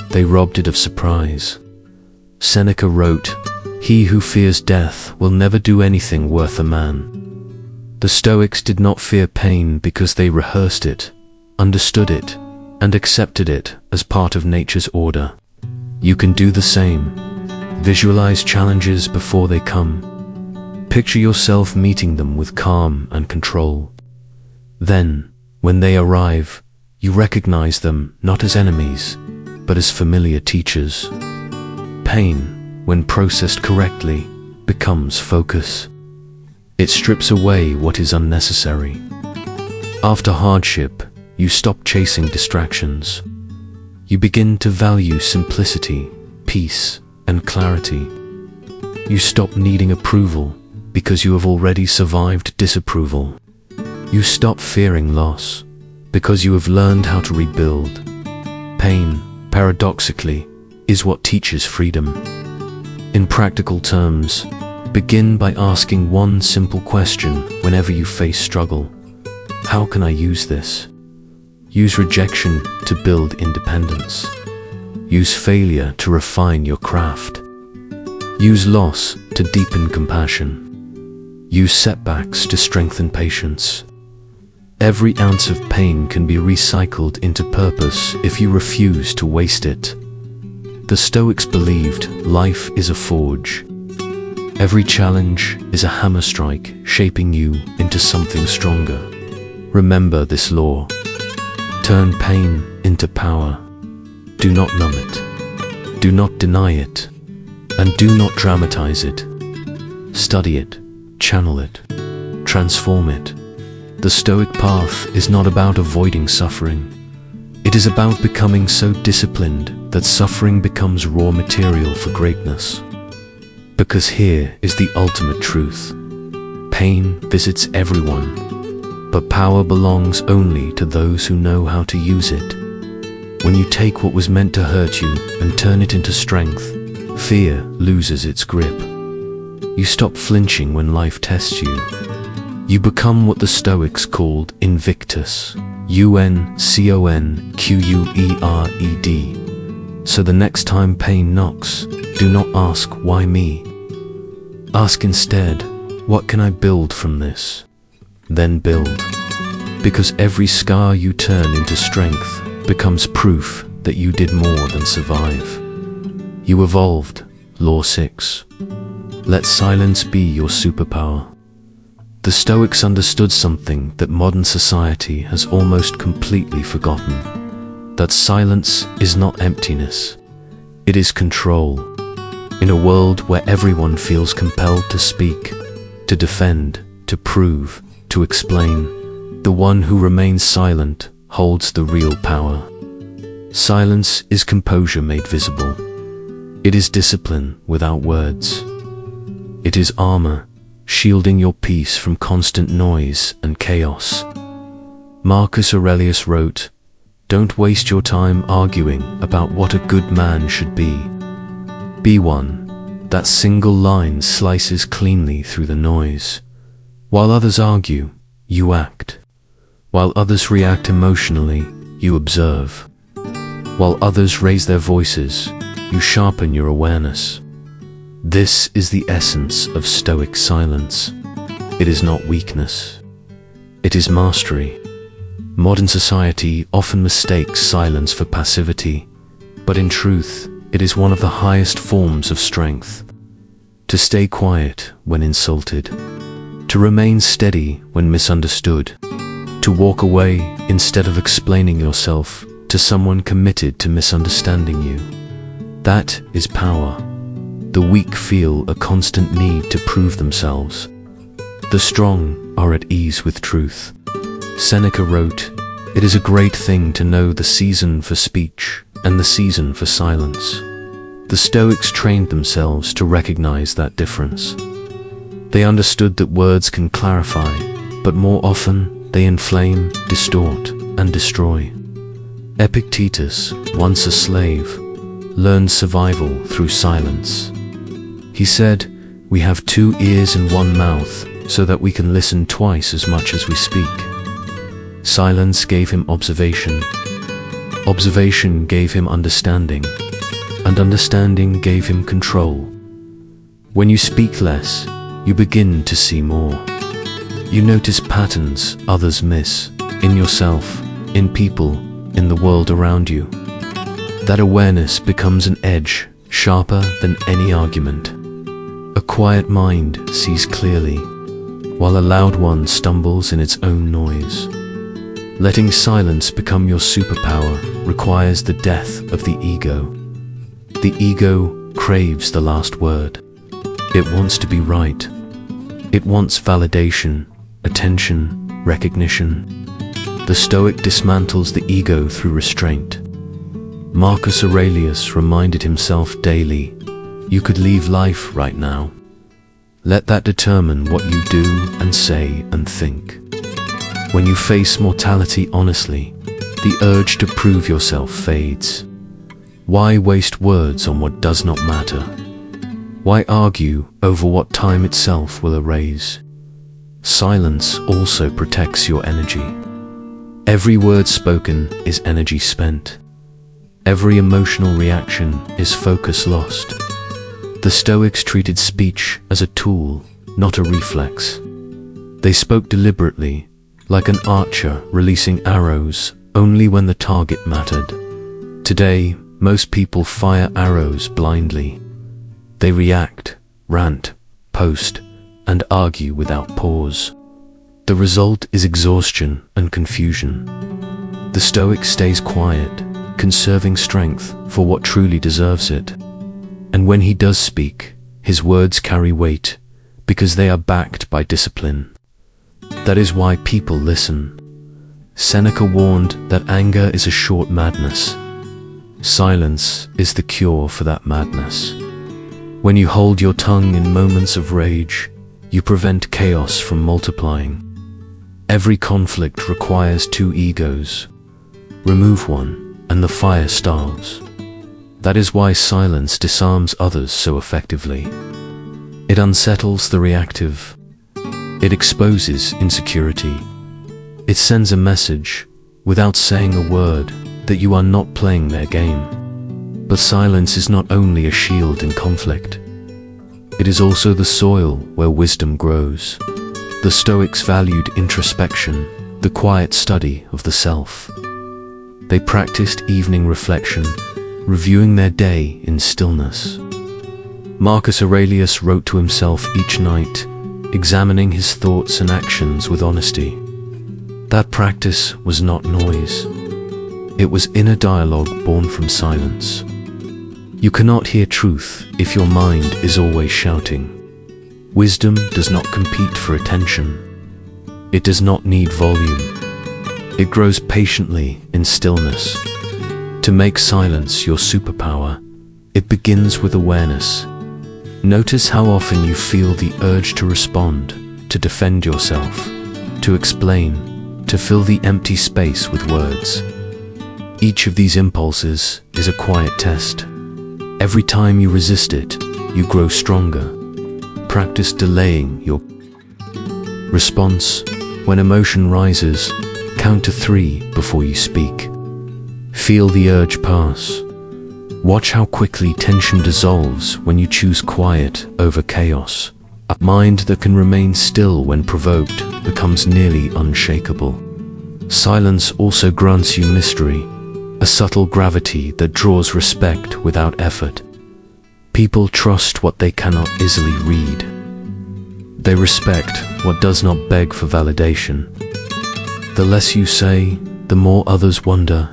They robbed it of surprise. Seneca wrote, "He who fears death will never do anything worth a man." The Stoics did not fear pain because they rehearsed it, understood it, and accepted it as part of nature's order. You can do the same. Visualize challenges before they come. Picture yourself meeting them with calm and control. Then, when they arrive, you recognize them not as enemies, but as familiar teachers. Pain, when processed correctly, becomes focus. It strips away what is unnecessary. After hardship, you stop chasing distractions. You begin to value simplicity, peace, and clarity. You stop needing approval because you have already survived disapproval. You stop fearing loss because you have learned how to rebuild. Pain, paradoxically, is what teaches freedom. In practical terms, begin by asking one simple question whenever you face struggle. How can I use this? Use rejection to build independence. Use failure to refine your craft. Use loss to deepen compassion. Use setbacks to strengthen patience. Every ounce of pain can be recycled into purpose if you refuse to waste it. The Stoics believed life is a forge. Every challenge is a hammer strike shaping you into something stronger. Remember this law. Turn pain into power. Do not numb it. Do not deny it. And do not dramatize it. Study it, channel it, transform it. The Stoic path is not about avoiding suffering. It is about becoming so disciplined that suffering becomes raw material for greatness. Because here is the ultimate truth. Pain visits everyone, but power belongs only to those who know how to use it. When you take what was meant to hurt you and turn it into strength, fear loses its grip. You stop flinching when life tests you. You become what the Stoics called invictus, unconquered. So the next time pain knocks, do not ask, why me? Ask instead, what can I build from this? Then build. Because every scar you turn into strength becomes proof that you did more than survive. You evolved. Law 6. Let silence be your superpower. The Stoics understood something that modern society has almost completely forgotten. That silence is not emptiness. It is control. In a world where everyone feels compelled to speak, to defend, to prove, to explain, the one who remains silent holds the real power. Silence is composure made visible. It is discipline without words. It is armor, shielding your peace from constant noise and chaos. Marcus Aurelius wrote, "Don't waste your time arguing about what a good man should be. Be one." That single line slices cleanly through the noise. While others argue, you act. While others react emotionally, you observe. While others raise their voices, you sharpen your awareness. This is the essence of Stoic silence. It is not weakness. It is mastery. Modern society often mistakes silence for passivity, but in truth, it is one of the highest forms of strength. To stay quiet when insulted. To remain steady when misunderstood. To walk away instead of explaining yourself to someone committed to misunderstanding you. That is power. The weak feel a constant need to prove themselves. The strong are at ease with truth. Seneca wrote, "It is a great thing to know the season for speech and the season for silence." The Stoics trained themselves to recognize that difference. They understood that words can clarify, but more often they inflame, distort, and destroy. Epictetus, once a slave, learned survival through silence. He said, "We have 2 ears and 1 mouth, so that we can listen twice as much as we speak." Silence gave him observation. Observation gave him understanding. And understanding gave him control. When you speak less, you begin to see more. You notice patterns others miss, in yourself, in people, in the world around you. That awareness becomes an edge, sharper than any argument. A quiet mind sees clearly, while a loud one stumbles in its own noise. Letting silence become your superpower requires the death of the ego. The ego craves the last word. It wants to be right. It wants validation, attention, recognition. The Stoic dismantles the ego through restraint. Marcus Aurelius reminded himself daily, "You could leave life right now. Let that determine what you do and say and think." When you face mortality honestly, the urge to prove yourself fades. Why waste words on what does not matter? Why argue over what time itself will erase? Silence also protects your energy. Every word spoken is energy spent. Every emotional reaction is focus lost. The Stoics treated speech as a tool, not a reflex. They spoke deliberately, like an archer releasing arrows only when the target mattered. Today, most people fire arrows blindly. They react, rant, post, and argue without pause. The result is exhaustion and confusion. The Stoic stays quiet, conserving strength for what truly deserves it. And when he does speak, his words carry weight, because they are backed by discipline. That is why people listen. Seneca warned that anger is a short madness. Silence is the cure for that madness. When you hold your tongue in moments of rage, you prevent chaos from multiplying. Every conflict requires two egos. Remove one, and the fire starves. That is why silence disarms others so effectively. It unsettles the reactive. It exposes insecurity. It sends a message, without saying a word, that you are not playing their game. But silence is not only a shield in conflict. It is also the soil where wisdom grows. The Stoics valued introspection, the quiet study of the self. They practiced evening reflection, reviewing their day in stillness. Marcus Aurelius wrote to himself each night, examining his thoughts and actions with honesty. That practice was not noise. It was inner dialogue born from silence. You cannot hear truth if your mind is always shouting. Wisdom does not compete for attention. It does not need volume. It grows patiently in stillness. To make silence your superpower, it begins with awareness. Notice how often you feel the urge to respond, to defend yourself, to explain, to fill the empty space with words. Each of these impulses is a quiet test. Every time you resist it, you grow stronger. Practice delaying your response. When emotion rises, count to 3 before you speak. Feel the urge pass. Watch how quickly tension dissolves when you choose quiet over chaos. A mind that can remain still when provoked becomes nearly unshakable. Silence also grants you mystery, a subtle gravity that draws respect without effort. People trust what they cannot easily read. They respect what does not beg for validation. The less you say, the more others wonder.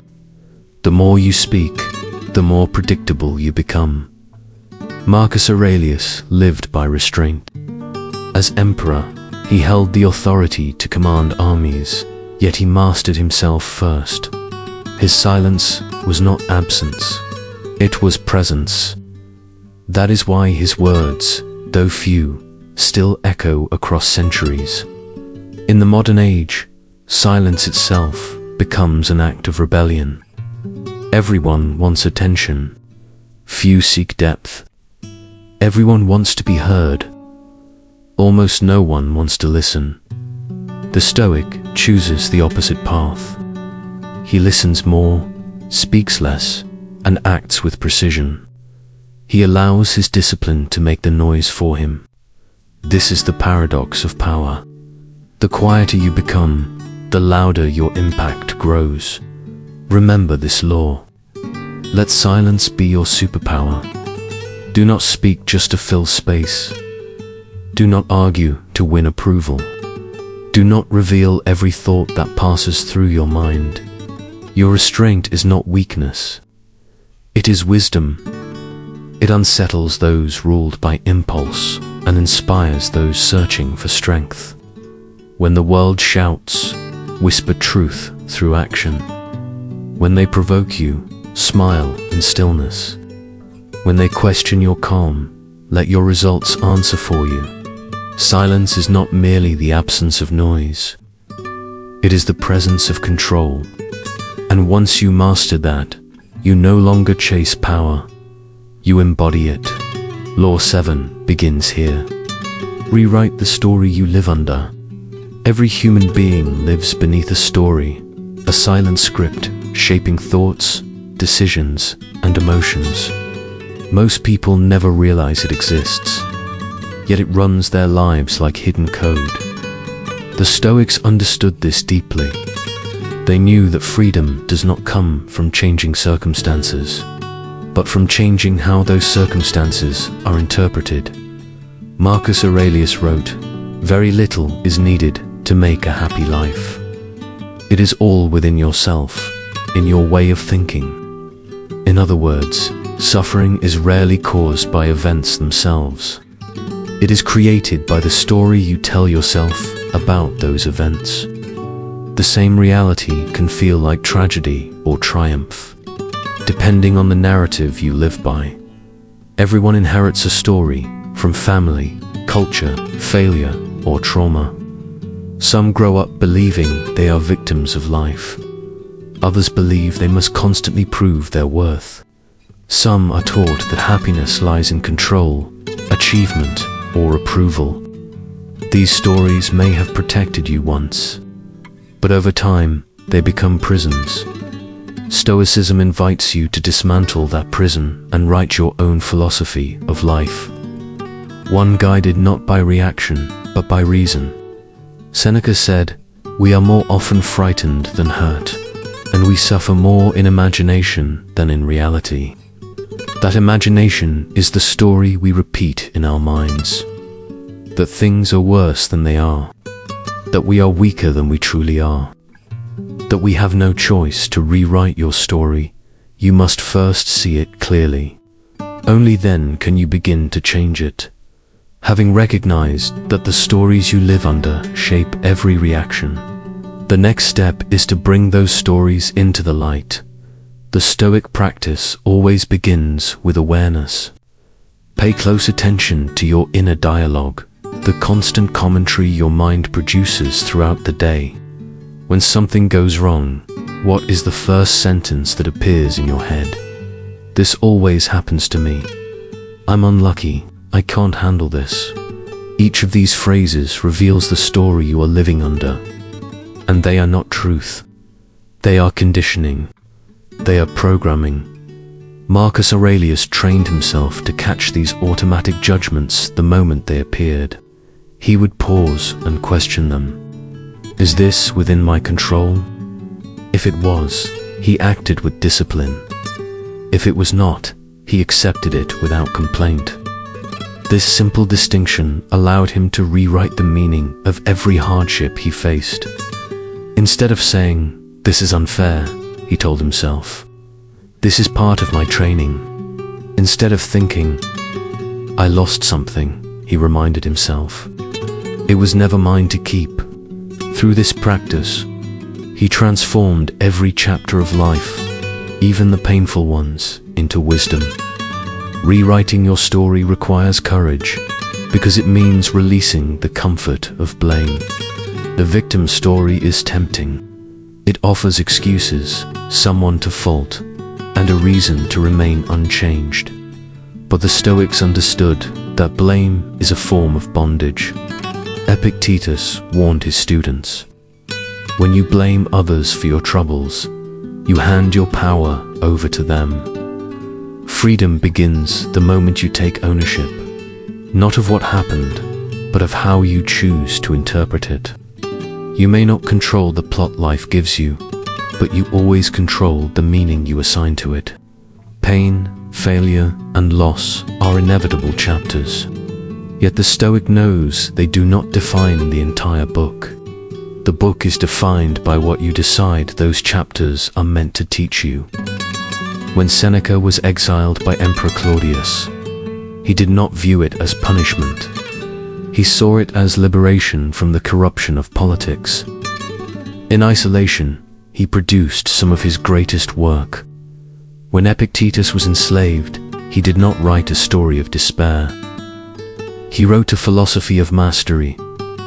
The more you speak, the more predictable you become. Marcus Aurelius lived by restraint. As emperor, he held the authority to command armies, yet he mastered himself first. His silence was not absence, it was presence. That is why his words, though few, still echo across centuries. In the modern age, silence itself becomes an act of rebellion. Everyone wants attention. Few seek depth. Everyone wants to be heard. Almost no one wants to listen. The Stoic chooses the opposite path. He listens more, speaks less, and acts with precision. He allows his discipline to make the noise for him. This is the paradox of power. The quieter you become, the louder your impact grows. Remember this law. Let silence be your superpower. Do not speak just to fill space. Do not argue to win approval. Do not reveal every thought that passes through your mind. Your restraint is not weakness. It is wisdom. It unsettles those ruled by impulse and inspires those searching for strength. When the world shouts, whisper truth through action. When they provoke you, smile in stillness. When they question your calm, let your results answer for you. Silence is not merely the absence of noise. It is the presence of control. And once you master that, you no longer chase power. You embody it. Law 7 begins here. Rewrite the story you live under. Every human being lives beneath a story, a silent script shaping thoughts, decisions, and emotions. Most people never realize it exists, yet it runs their lives like hidden code. The Stoics understood this deeply. They knew that freedom does not come from changing circumstances, but from changing how those circumstances are interpreted. Marcus Aurelius wrote, "Very little is needed to make a happy life. It is all within yourself, in your way of thinking." In other words, suffering is rarely caused by events themselves. It is created by the story you tell yourself about those events. The same reality can feel like tragedy or triumph, depending on the narrative you live by. Everyone inherits a story from family, culture, failure, or trauma. Some grow up believing they are victims of life. Others believe they must constantly prove their worth. Some are taught that happiness lies in control, achievement, or approval. These stories may have protected you once, but over time, they become prisons. Stoicism invites you to dismantle that prison and write your own philosophy of life. One guided not by reaction, but by reason. Seneca said, "We are more often frightened than hurt, and we suffer more in imagination than in reality." That imagination is the story we repeat in our minds. That things are worse than they are. That we are weaker than we truly are. That we have no choice to rewrite your story. You must first see it clearly. Only then can you begin to change it. Having recognized that the stories you live under shape every reaction, the next step is to bring those stories into the light. The Stoic practice always begins with awareness. Pay close attention to your inner dialogue, the constant commentary your mind produces throughout the day. When something goes wrong, what is the first sentence that appears in your head? "This always happens to me. I'm unlucky. I can't handle this." Each of these phrases reveals the story you are living under. And they are not truth. They are conditioning. They are programming. Marcus Aurelius trained himself to catch these automatic judgments the moment they appeared. He would pause and question them. Is this within my control? If it was, he acted with discipline. If it was not, he accepted it without complaint. This simple distinction allowed him to rewrite the meaning of every hardship he faced. Instead of saying, "This is unfair," he told himself, "This is part of my training." Instead of thinking, "I lost something," he reminded himself, "It was never mine to keep." Through this practice, he transformed every chapter of life, even the painful ones, into wisdom. Rewriting your story requires courage, because it means releasing the comfort of blame. The victim story is tempting. It offers excuses, someone to fault, and a reason to remain unchanged. But the Stoics understood that blame is a form of bondage. Epictetus warned his students, "When you blame others for your troubles, you hand your power over to them." Freedom begins the moment you take ownership, not of what happened, but of how you choose to interpret it. You may not control the plot life gives you, but you always control the meaning you assign to it. Pain, failure, and loss are inevitable chapters. Yet the Stoic knows they do not define the entire book. The book is defined by what you decide those chapters are meant to teach you. When Seneca was exiled by Emperor Claudius, He did not view it as punishment. He saw it as liberation from the corruption of politics. In isolation, he produced some of his greatest work. When Epictetus was enslaved, he did not write a story of despair. He wrote a philosophy of mastery,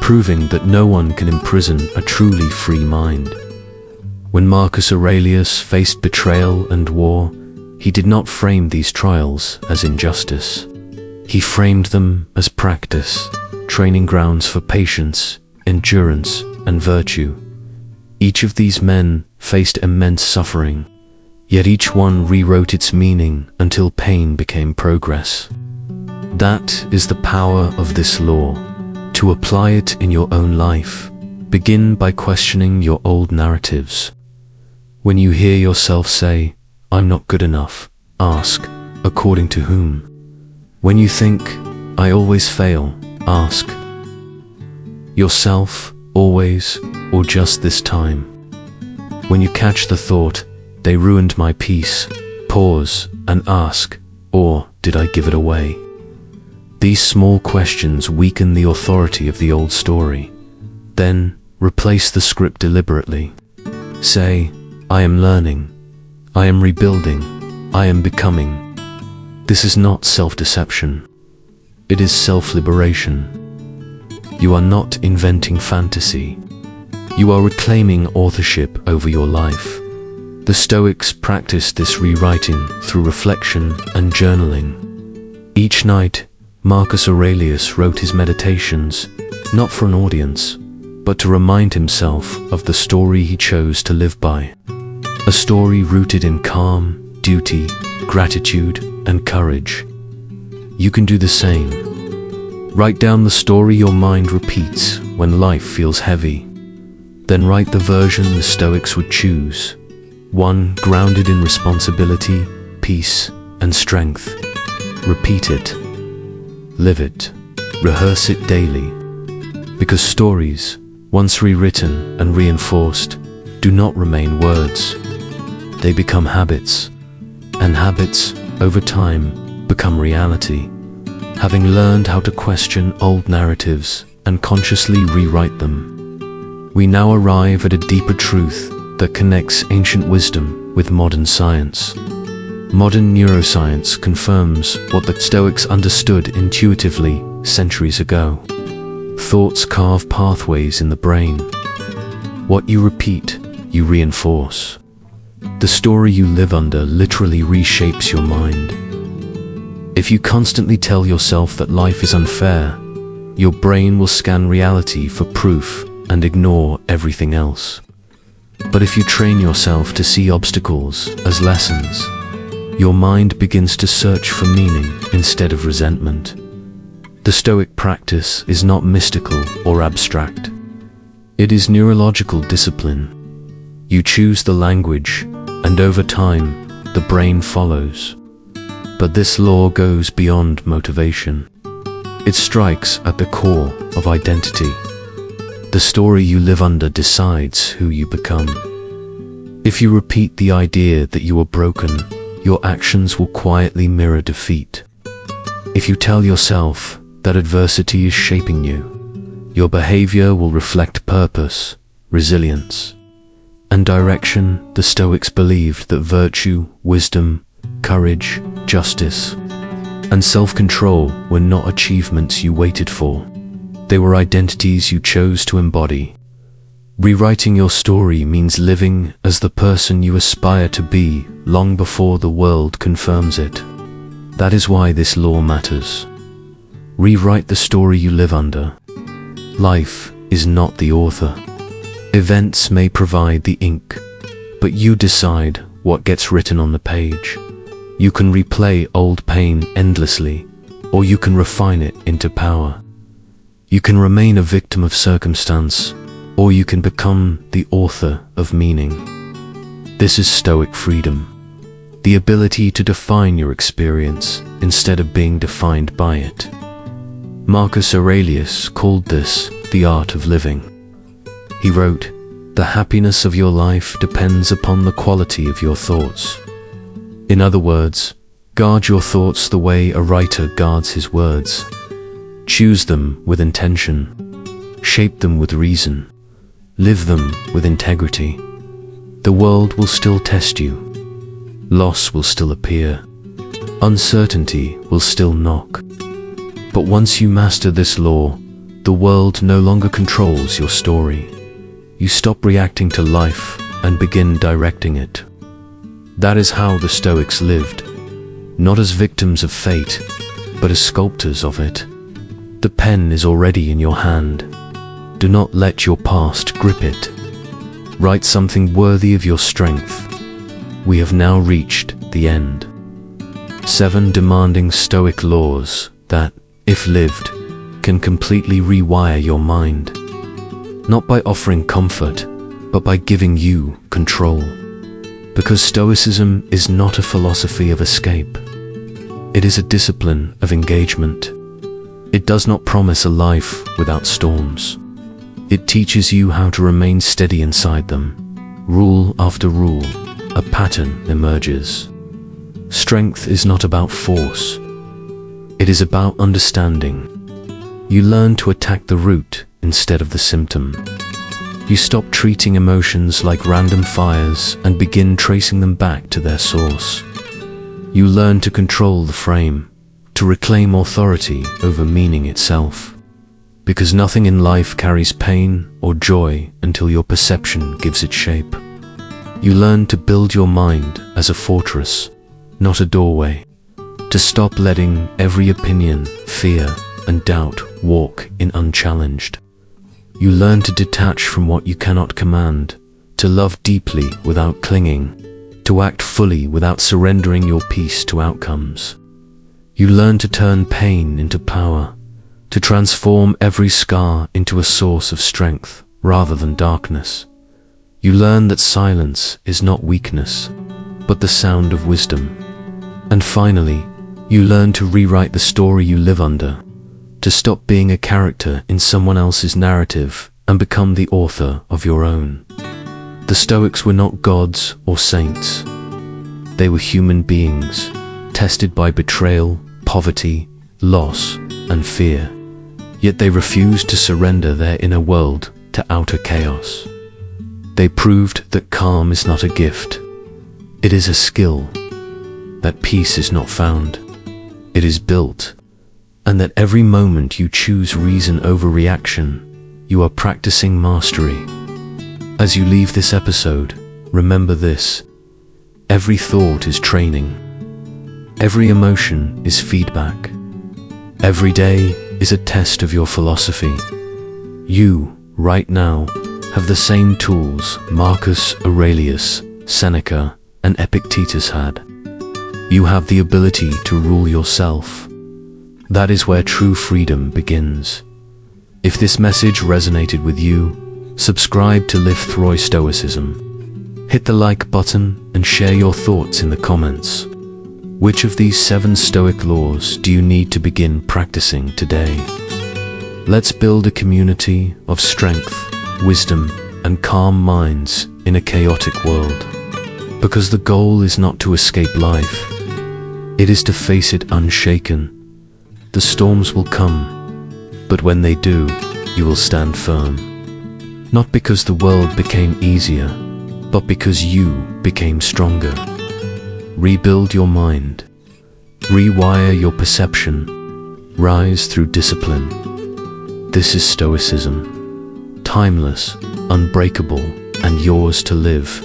proving that no one can imprison a truly free mind. When Marcus Aurelius faced betrayal and war, he did not frame these trials as injustice. He framed them as practice, training grounds for patience, endurance, and virtue. Each of these men faced immense suffering, yet each one rewrote its meaning until pain became progress. That is the power of this law. To apply it in your own life, begin by questioning your old narratives. When you hear yourself say, "I'm not good enough," ask, according to whom? When you think, "I always fail," ask, yourself, always, or just this time? When you catch the thought, "They ruined my peace," pause and ask, or "Did I give it away?" These small questions weaken the authority of the old story. Then, replace the script deliberately. Say, "I am learning, I am rebuilding, I am becoming." This is not self-deception. It is self-liberation. You are not inventing fantasy. You are reclaiming authorship over your life. The Stoics practiced this rewriting through reflection and journaling. Each night, Marcus Aurelius wrote his meditations, not for an audience, but to remind himself of the story he chose to live by. A story rooted in calm, duty, gratitude, and courage. You can do the same. Write down the story your mind repeats when life feels heavy. Then write the version the Stoics would choose. One grounded in responsibility, peace, and strength. Repeat it. Live it. Rehearse it daily. Because stories, once rewritten and reinforced, do not remain words. They become habits. And habits, over time, become reality. Having learned how to question old narratives and consciously rewrite them, we now arrive at a deeper truth that connects ancient wisdom with modern science. Modern neuroscience confirms what the Stoics understood intuitively centuries ago. Thoughts carve pathways in the brain. What you repeat, you reinforce. The story you live under literally reshapes your mind. If you constantly tell yourself that life is unfair, your brain will scan reality for proof and ignore everything else. But if you train yourself to see obstacles as lessons, your mind begins to search for meaning instead of resentment. The Stoic practice is not mystical or abstract. It is neurological discipline. You choose the language, and over time, the brain follows. But this law goes beyond motivation. It strikes at the core of identity. The story you live under decides who you become. If you repeat the idea that you are broken, your actions will quietly mirror defeat. If you tell yourself that adversity is shaping you, your behavior will reflect purpose, resilience, and direction. The Stoics believed that virtue, wisdom, courage, justice, and self-control were not achievements you waited for. They were identities you chose to embody. Rewriting your story means living as the person you aspire to be long before the world confirms it. That is why this law matters. Rewrite the story you live under. Life is not the author. Events may provide the ink, but you decide what gets written on the page. You can replay old pain endlessly, or you can refine it into power. You can remain a victim of circumstance, or you can become the author of meaning. This is Stoic freedom, the ability to define your experience instead of being defined by it. Marcus Aurelius called this the art of living. He wrote, "The happiness of your life depends upon the quality of your thoughts." In other words, Guard your thoughts the way a writer guards his words. Choose them with intention. Shape them with reason. Live them with integrity. The world will still test you. Loss will still appear. Uncertainty will still knock. But once you master this law, the world no longer controls your story. You stop reacting to life and begin directing it. That is how the Stoics lived, not as victims of fate, but as sculptors of it. The pen is already in your hand. Do not let your past grip it. Write something worthy of your strength. We have now reached the end. 7 demanding Stoic laws that, if lived, can completely rewire your mind. Not by offering comfort, but by giving you control. Because Stoicism is not a philosophy of escape. It is a discipline of engagement. It does not promise a life without storms. It teaches you how to remain steady inside them. Rule after rule, a pattern emerges. Strength is not about force. It is about understanding. You learn to attack the root instead of the symptom. You stop treating emotions like random fires and begin tracing them back to their source. You learn to control the frame, to reclaim authority over meaning itself. Because nothing in life carries pain or joy until your perception gives it shape. You learn to build your mind as a fortress, not a doorway. To stop letting every opinion, fear, and doubt walk in unchallenged. You learn to detach from what you cannot command, to love deeply without clinging, to act fully without surrendering your peace to outcomes. You learn to turn pain into power, to transform every scar into a source of strength rather than darkness. You learn that silence is not weakness, but the sound of wisdom. And finally, you learn to rewrite the story you live under, to stop being a character in someone else's narrative and become the author of your own. The Stoics were not gods or saints. They were human beings, tested by betrayal, poverty, loss, and fear. Yet they refused to surrender their inner world to outer chaos. They proved that calm is not a gift. It is a skill. That peace is not found. It is built. And that every moment you choose reason over reaction, you are practicing mastery. As you leave this episode, remember this. Every thought is training. Every emotion is feedback. Every day is a test of your philosophy. You, right now, have the same tools Marcus Aurelius, Seneca, and Epictetus had. You have the ability to rule yourself. That is where true freedom begins. If this message resonated with you, subscribe to Live Through Stoicism. Hit the like button and share your thoughts in the comments. Which of these 7 Stoic laws do you need to begin practicing today? Let's build a community of strength, wisdom, and calm minds in a chaotic world. Because the goal is not to escape life. It is to face it unshaken. The storms will come, but when they do, you will stand firm. Not because the world became easier, but because you became stronger. Rebuild your mind. Rewire your perception. Rise through discipline. This is Stoicism. Timeless, unbreakable, and yours to live.